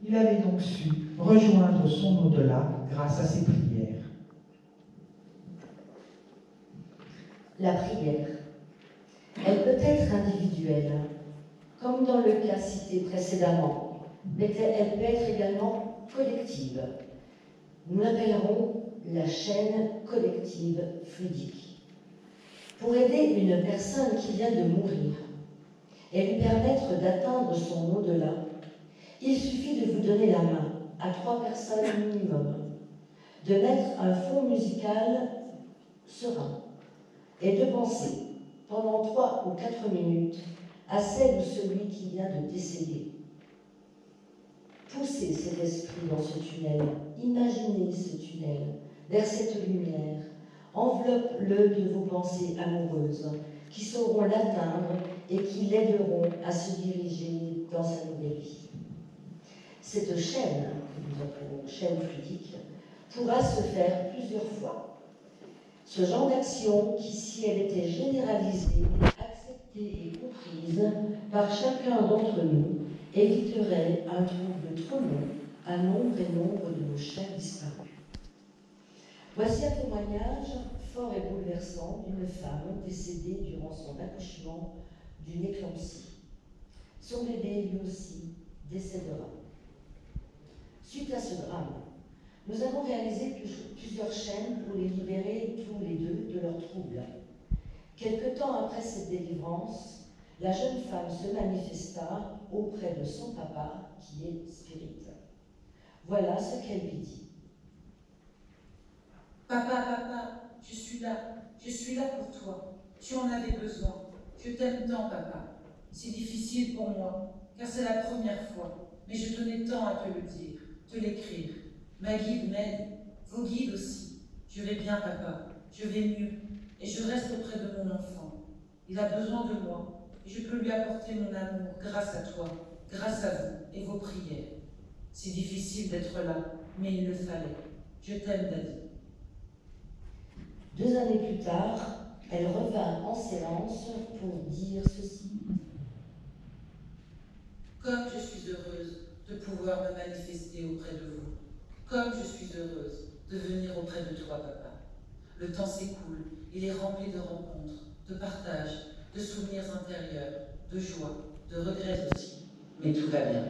[SPEAKER 1] Il avait donc su rejoindre son au-delà grâce à ses prières.
[SPEAKER 2] La prière. Elle peut être individuelle, comme dans le cas cité précédemment, mais elle peut être également collective. Nous l'appellerons la chaîne collective fluidique. Pour aider une personne qui vient de mourir et lui permettre d'atteindre son au-delà, il suffit de vous donner la main à 3 personnes minimum, de mettre un fond musical serein et de penser pendant 3 ou 4 minutes à celle ou celui qui vient de décéder. Poussez cet esprit dans ce tunnel, imaginez ce tunnel, vers cette lumière, enveloppe-le de vos pensées amoureuses qui sauront l'atteindre et qui l'aideront à se diriger dans sa nouvelle vie. Cette chaîne, que nous appelons chaîne fluidique, pourra se faire plusieurs fois. Ce genre d'action qui, si elle était généralisée, acceptée et comprise par chacun d'entre nous, éviterait un trouble trop long à nombre et nombre de nos chers disparus. Voici un témoignage fort et bouleversant d'une femme décédée durant son accouchement d'une éclampsie. Son bébé, lui aussi, décédera. Suite à ce drame, nous avons réalisé plusieurs chaînes pour les libérer tous les deux de leurs troubles. Quelque temps après cette délivrance, la jeune femme se manifesta auprès de son papa, qui est spirit. Voilà ce qu'elle lui dit.
[SPEAKER 3] Papa, je suis là pour toi. Tu en avais besoin. Je t'aime tant, papa. C'est difficile pour moi, car c'est la première fois, mais je tenais tant à te le dire, te l'écrire. Ma guide m'aide, vos guides aussi. Je vais bien, papa, je vais mieux, et je reste auprès de mon enfant. Il a besoin de moi. Je peux lui apporter mon amour grâce à toi, grâce à vous et vos prières. C'est difficile d'être là, mais il le fallait. Je t'aime, Daddy.
[SPEAKER 2] 2 années plus tard, elle revint en séance pour dire ceci.
[SPEAKER 3] Comme je suis heureuse de pouvoir me manifester auprès de vous. Comme je suis heureuse de venir auprès de toi, papa. Le temps s'écoule, il est rempli de rencontres, de partages, de souvenirs intérieurs, de joie, de regrets aussi. Mais tout va bien.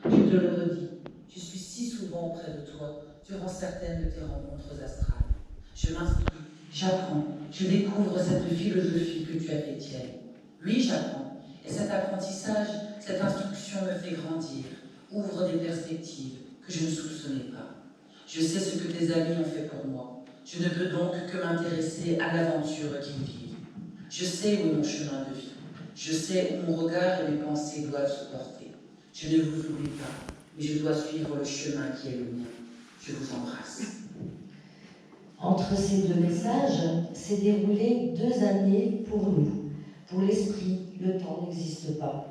[SPEAKER 3] Je te le redis, je suis si souvent auprès de toi durant certaines de tes rencontres astrales. Je m'instruis, j'apprends, je découvre cette philosophie que tu as fait tienne. Oui, j'apprends, et cet apprentissage, cette instruction me fait grandir, ouvre des perspectives que je ne soupçonnais pas. Je sais ce que tes amis ont fait pour moi. Je ne peux donc que m'intéresser à l'aventure qu'ils vivent. Je sais où est mon chemin de vie. Je sais où mon regard et mes pensées doivent se porter. Je ne vous oublie pas, mais je dois suivre le chemin qui est le mien. Je vous embrasse.
[SPEAKER 2] Entre ces 2 messages s'est déroulé 2 années pour nous. Pour l'esprit, le temps n'existe pas.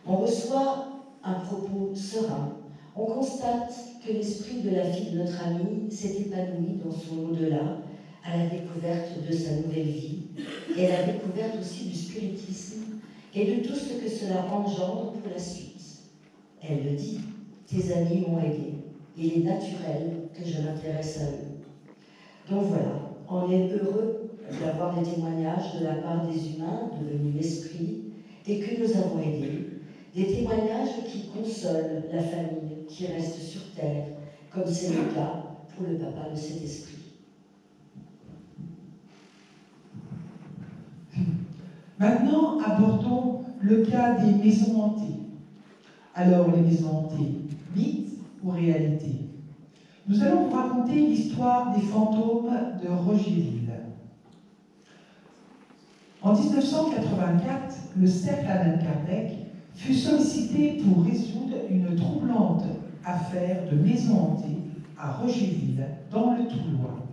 [SPEAKER 2] On reçoit un propos serein. On constate que l'esprit de la fille de notre amie s'est épanoui dans son au-delà, à la découverte de sa nouvelle vie, et à la découverte aussi du spiritisme et de tout ce que cela engendre pour la suite. Elle le dit, tes amis m'ont aidé. Il est naturel que je m'intéresse à eux. Donc voilà, on est heureux d'avoir des témoignages de la part des humains devenus l'esprit et que nous avons aidés. Des témoignages qui consolent la famille qui reste sur terre, comme c'est le cas pour le papa de cet esprit.
[SPEAKER 1] Maintenant, abordons le cas des maisons hantées. Alors, les maisons hantées, mythes ou réalité? Nous allons vous raconter l'histoire des fantômes de En 1984, le cercle Allan Kardec fut sollicité pour résoudre une troublante affaire de maison hantée à Rogerville, dans le Toulois.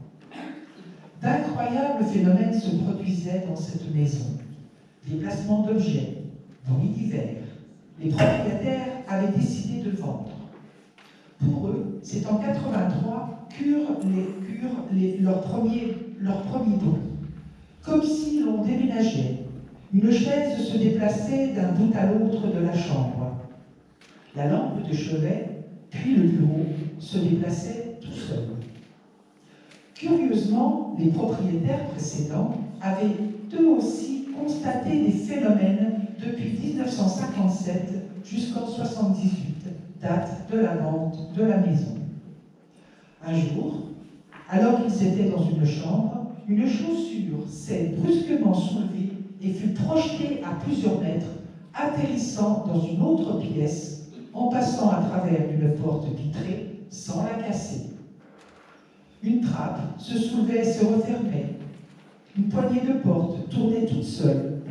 [SPEAKER 1] D'incroyables phénomènes se produisaient dans cette maison. Déplacement d'objets, bruits divers. Les propriétaires avaient décidé de vendre. Pour eux, c'est en 83 qu'eurent leur premier bruit. Comme si l'on déménageait. Une chaise se déplaçait d'un bout à l'autre de la chambre. La lampe de chevet, puis le bureau, se déplaçaient tout seuls. Curieusement, les propriétaires précédents avaient eux aussi constaté des phénomènes depuis 1957 jusqu'en 1978, date de la vente de la maison. Un jour, alors qu'ils étaient dans une chambre, une chaussure s'est brusquement soulevée et fut projetée à plusieurs mètres, atterrissant dans une autre pièce, en passant à travers une porte vitrée sans la casser. Une trappe se soulevait et se refermait. Une poignée de portes tournait toute seule.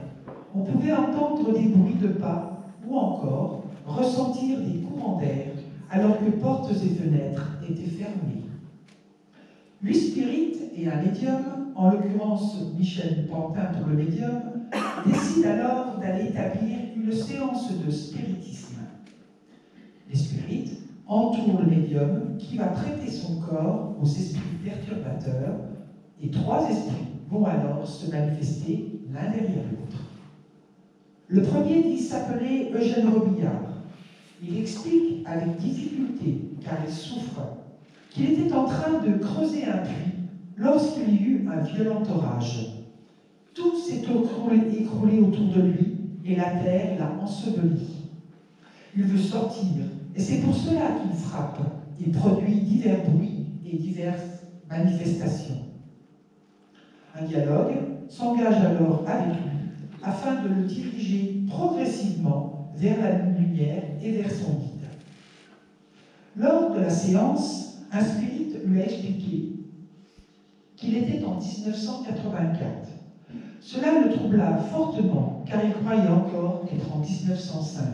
[SPEAKER 1] On pouvait entendre des bruits de pas ou encore ressentir des courants d'air alors que portes et fenêtres étaient fermées. 8 spirites et un médium, en l'occurrence Michel Pantin pour le médium, décident alors d'aller établir une séance de spiritisme. Les spirites entourent le médium qui va prêter son corps aux esprits perturbateurs et 3 esprits vont alors se manifester l'un derrière l'autre. Le premier dit s'appeler Eugène Robillard. Il explique avec difficulté, car il souffre, qu'il était en train de creuser un puits lorsqu'il y eut un violent orage. Tout s'est écroulé autour de lui et la terre l'a enseveli. Il veut sortir et c'est pour cela qu'il frappe et produit divers bruits et diverses manifestations. Un dialogue s'engage alors avec lui afin de le diriger progressivement vers la lumière et vers son guide. Lors de la séance, un spirit lui a expliqué qu'il était en 1984. Cela le troubla fortement, car il croyait encore qu'être en 1905.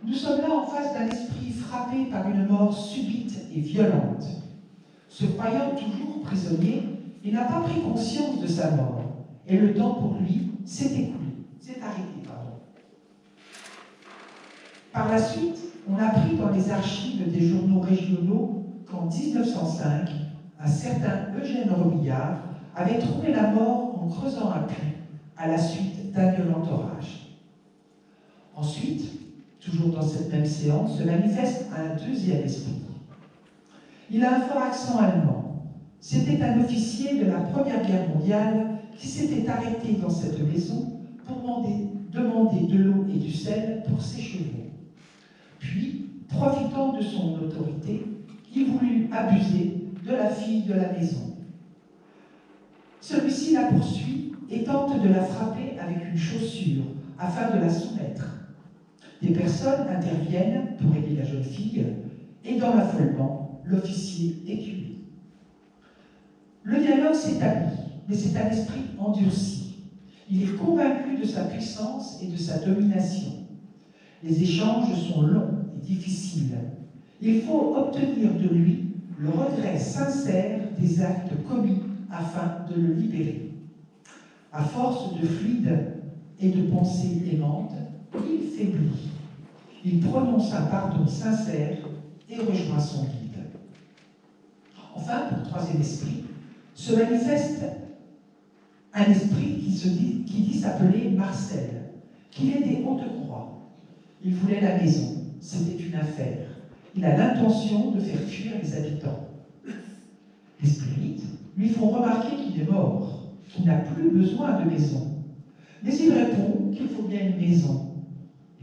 [SPEAKER 1] Nous sommes là en face d'un esprit frappé par une mort subite et violente. Se croyant toujours prisonnier, il n'a pas pris conscience de sa mort, et le temps pour lui s'est arrêté. Par la suite, on apprit dans les archives des journaux régionaux qu'en 1905, un certain Eugène Robillard avait trouvé la mort en creusant un puits à la suite d'un violent orage. Ensuite, toujours dans cette même séance, se manifeste un deuxième esprit. Il a un fort accent allemand. C'était un officier de la Première Guerre mondiale qui s'était arrêté dans cette maison pour demander de l'eau et du sel pour ses chevaux. Puis, profitant de son autorité, il voulut abuser de la fille de la maison. Celui-ci la poursuit et tente de la frapper avec une chaussure afin de la soumettre. Des personnes interviennent pour aider la jeune fille et dans l'affolement, l'officier est tué. Le dialogue s'établit, mais c'est un esprit endurci. Il est convaincu de sa puissance et de sa domination. Les échanges sont longs et difficiles. Il faut obtenir de lui le regret sincère des actes commis afin de le libérer. À force de fluide et de pensées aimantes, il faiblit. Il prononce un pardon sincère et rejoint son guide. Enfin, pour le troisième esprit, se manifeste un esprit qui dit s'appeler Marcel, qu'il est des Hautes-Croix. Il voulait la maison, c'était une affaire. Il a l'intention de faire fuir les habitants. Les spirites lui font remarquer qu'il est mort, qu'il n'a plus besoin de maison. Mais il répond qu'il faut bien une maison.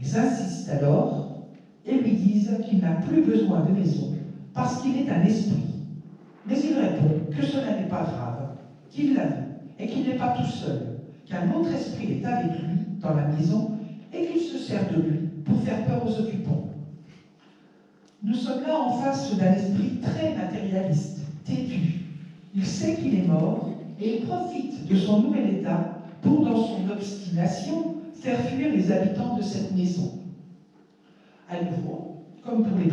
[SPEAKER 1] Ils insistent alors et lui disent qu'il n'a plus besoin de maison parce qu'il est un esprit. Mais il répond que cela n'est pas grave, qu'il l'a vu et qu'il n'est pas tout seul, qu'un autre esprit est avec lui dans la maison et qu'il se sert de lui pour faire peur aux occupants. Nous sommes là en face d'un esprit très matérialiste, têtu. Il sait qu'il est mort et il profite de son nouvel état pour, dans son obstination, faire fuir les habitants de cette maison. À nouveau, comme pour les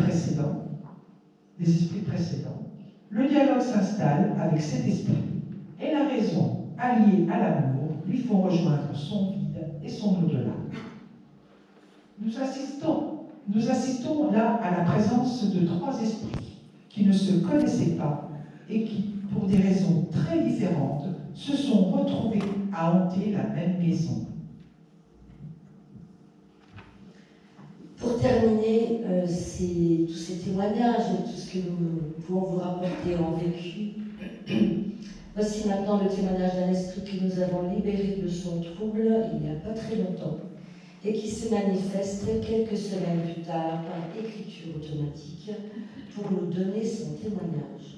[SPEAKER 1] esprits précédents, le dialogue s'installe avec cet esprit, et la raison, alliée à l'amour, lui font rejoindre son vide et son au-delà. Nous assistons là à la présence de trois esprits qui ne se connaissaient pas et qui, pour des raisons très différentes, se sont retrouvés à hanter la même maison.
[SPEAKER 2] Pour terminer tous ces témoignages et tout ce que nous pouvons vous rapporter en vécu, voici maintenant le témoignage d'un esprit que nous avons libéré de son trouble il n'y a pas très longtemps et qui se manifeste quelques semaines plus tard par écriture automatique pour nous donner son témoignage.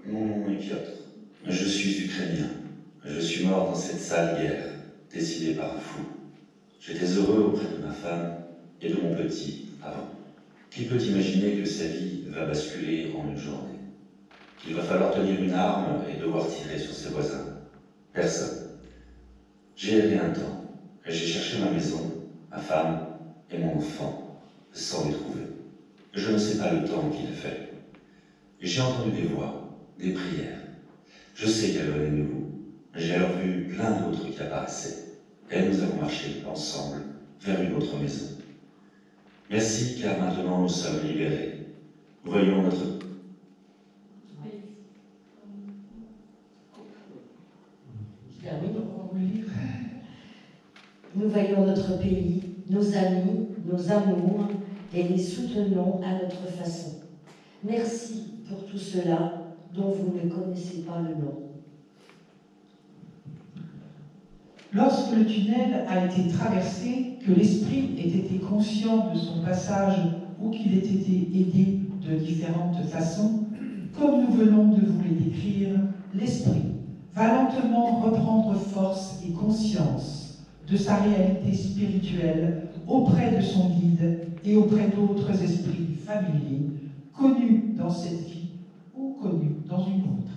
[SPEAKER 7] Mon nom est Piotr. Je suis ukrainien. Je suis mort dans cette sale guerre, décidée par un fou. J'étais heureux auprès de ma femme et de mon petit avant. Qui peut imaginer que sa vie va basculer en une journée? Qu'il va falloir tenir une arme et devoir tirer sur ses voisins? Personne. J'ai erré un temps, et j'ai cherché ma maison, ma femme et mon enfant, sans les trouver. Je ne sais pas le temps qu'il a fait. J'ai entendu des voix, des prières. Je sais qu'elles venaient de vous. J'ai alors vu plein d'autres qui apparaissaient, et nous avons marché ensemble vers une autre maison. Merci, car maintenant nous sommes libérés. Voyons notre...
[SPEAKER 2] Nous voyons notre pays, nos amis, nos amours, et les soutenons à notre façon. Merci pour tout cela dont vous ne connaissez pas le nom.
[SPEAKER 1] Lorsque le tunnel a été traversé, que l'esprit ait été conscient de son passage ou qu'il ait été aidé de différentes façons, comme nous venons de vous les décrire, l'esprit va lentement reprendre force et conscience de sa réalité spirituelle auprès de son guide et auprès d'autres esprits familiers, connus dans cette vie ou connus dans une autre.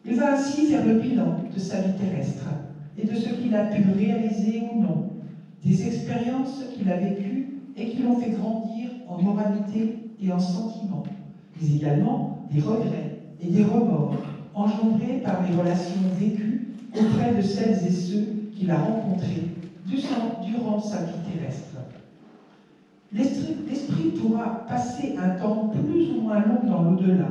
[SPEAKER 1] Il va ainsi faire le bilan de sa vie terrestre et de ce qu'il a pu réaliser ou non, des expériences qu'il a vécues et qui l'ont fait grandir en moralité et en sentiment, mais également des regrets et des remords engendrés par les relations vécues auprès de celles et ceux qu'il a rencontrés durant sa vie terrestre. L'esprit pourra passer un temps plus ou moins long dans l'au-delà,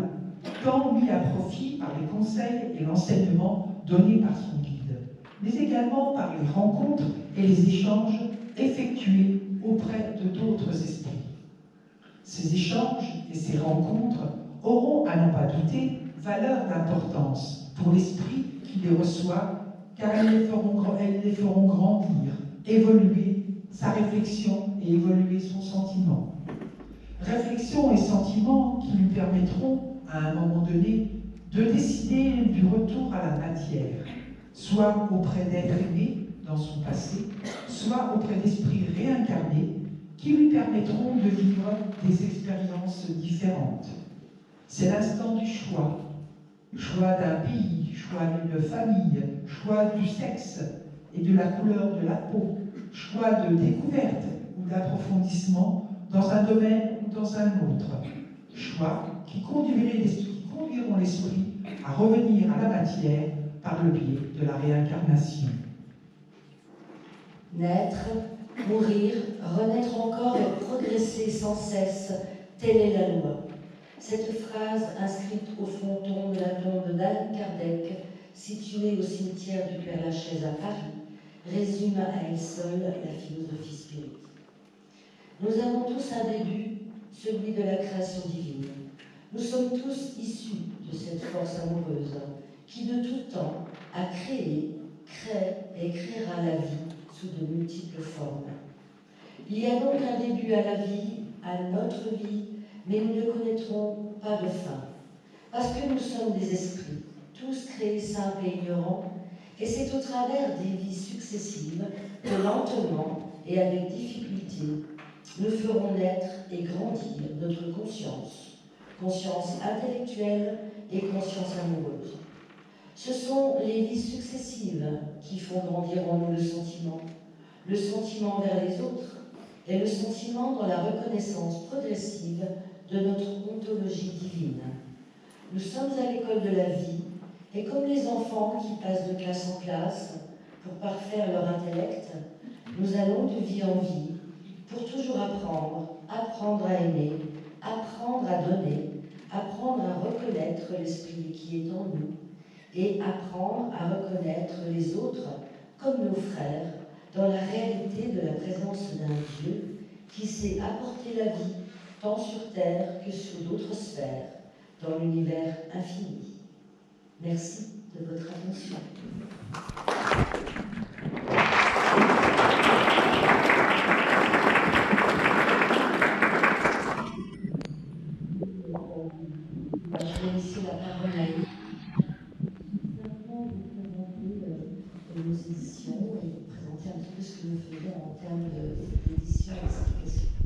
[SPEAKER 1] tant mis à profit par les conseils et l'enseignement donnés par son guide, mais également par les rencontres et les échanges effectués auprès de d'autres esprits. Ces échanges et ces rencontres auront, à n'en pas douter, valeur d'importance pour l'esprit qui les reçoit, car elles les feront grandir, évoluer sa réflexion et évoluer son sentiment. Réflexion et sentiment qui lui permettront, à un moment donné, de décider du retour à la matière, soit auprès d'êtres aimés dans son passé, soit auprès d'esprits réincarnés qui lui permettront de vivre des expériences différentes. C'est l'instant du choix d'un pays, choix d'une famille, choix du sexe et de la couleur de la peau, choix de découverte ou d'approfondissement dans un domaine ou dans un autre, choix qui conduiront l'esprit à revenir à la matière par le biais de la réincarnation.
[SPEAKER 2] Naître, mourir, renaître encore et progresser sans cesse, telle est la loi. Cette phrase, inscrite au fronton de la tombe d'Allan Kardec, située au cimetière du Père-Lachaise à Paris, résume à elle seule la philosophie spirite. Nous avons tous un début, celui de la création divine. Nous sommes tous issus de cette force amoureuse qui, de tout temps, a créé, crée et créera la vie sous de multiples formes. Il y a donc un début à la vie, à notre vie, mais nous ne connaîtrons pas de fin, parce que nous sommes des esprits, tous créés simples et ignorants, et c'est au travers des vies successives que lentement et avec difficulté, nous ferons naître et grandir notre conscience, conscience intellectuelle et conscience amoureuse. Ce sont les vies successives qui font grandir en nous le sentiment envers les autres et le sentiment dans la reconnaissance progressive de notre ontologie divine. Nous sommes à l'école de la vie et comme les enfants qui passent de classe en classe pour parfaire leur intellect, nous allons de vie en vie pour toujours apprendre, apprendre à aimer, apprendre à donner, apprendre à reconnaître l'esprit qui est en nous et apprendre à reconnaître les autres comme nos frères dans la réalité de la présence d'un Dieu qui sait apporter la vie tant sur Terre que sur d'autres sphères dans l'univers infini. Merci de votre attention. Je vais laisser la parole à Yves. Nous allons vous présenter nos éditions et vous présenter un petit peu ce que nous faisons en termes d'édition et d'explication.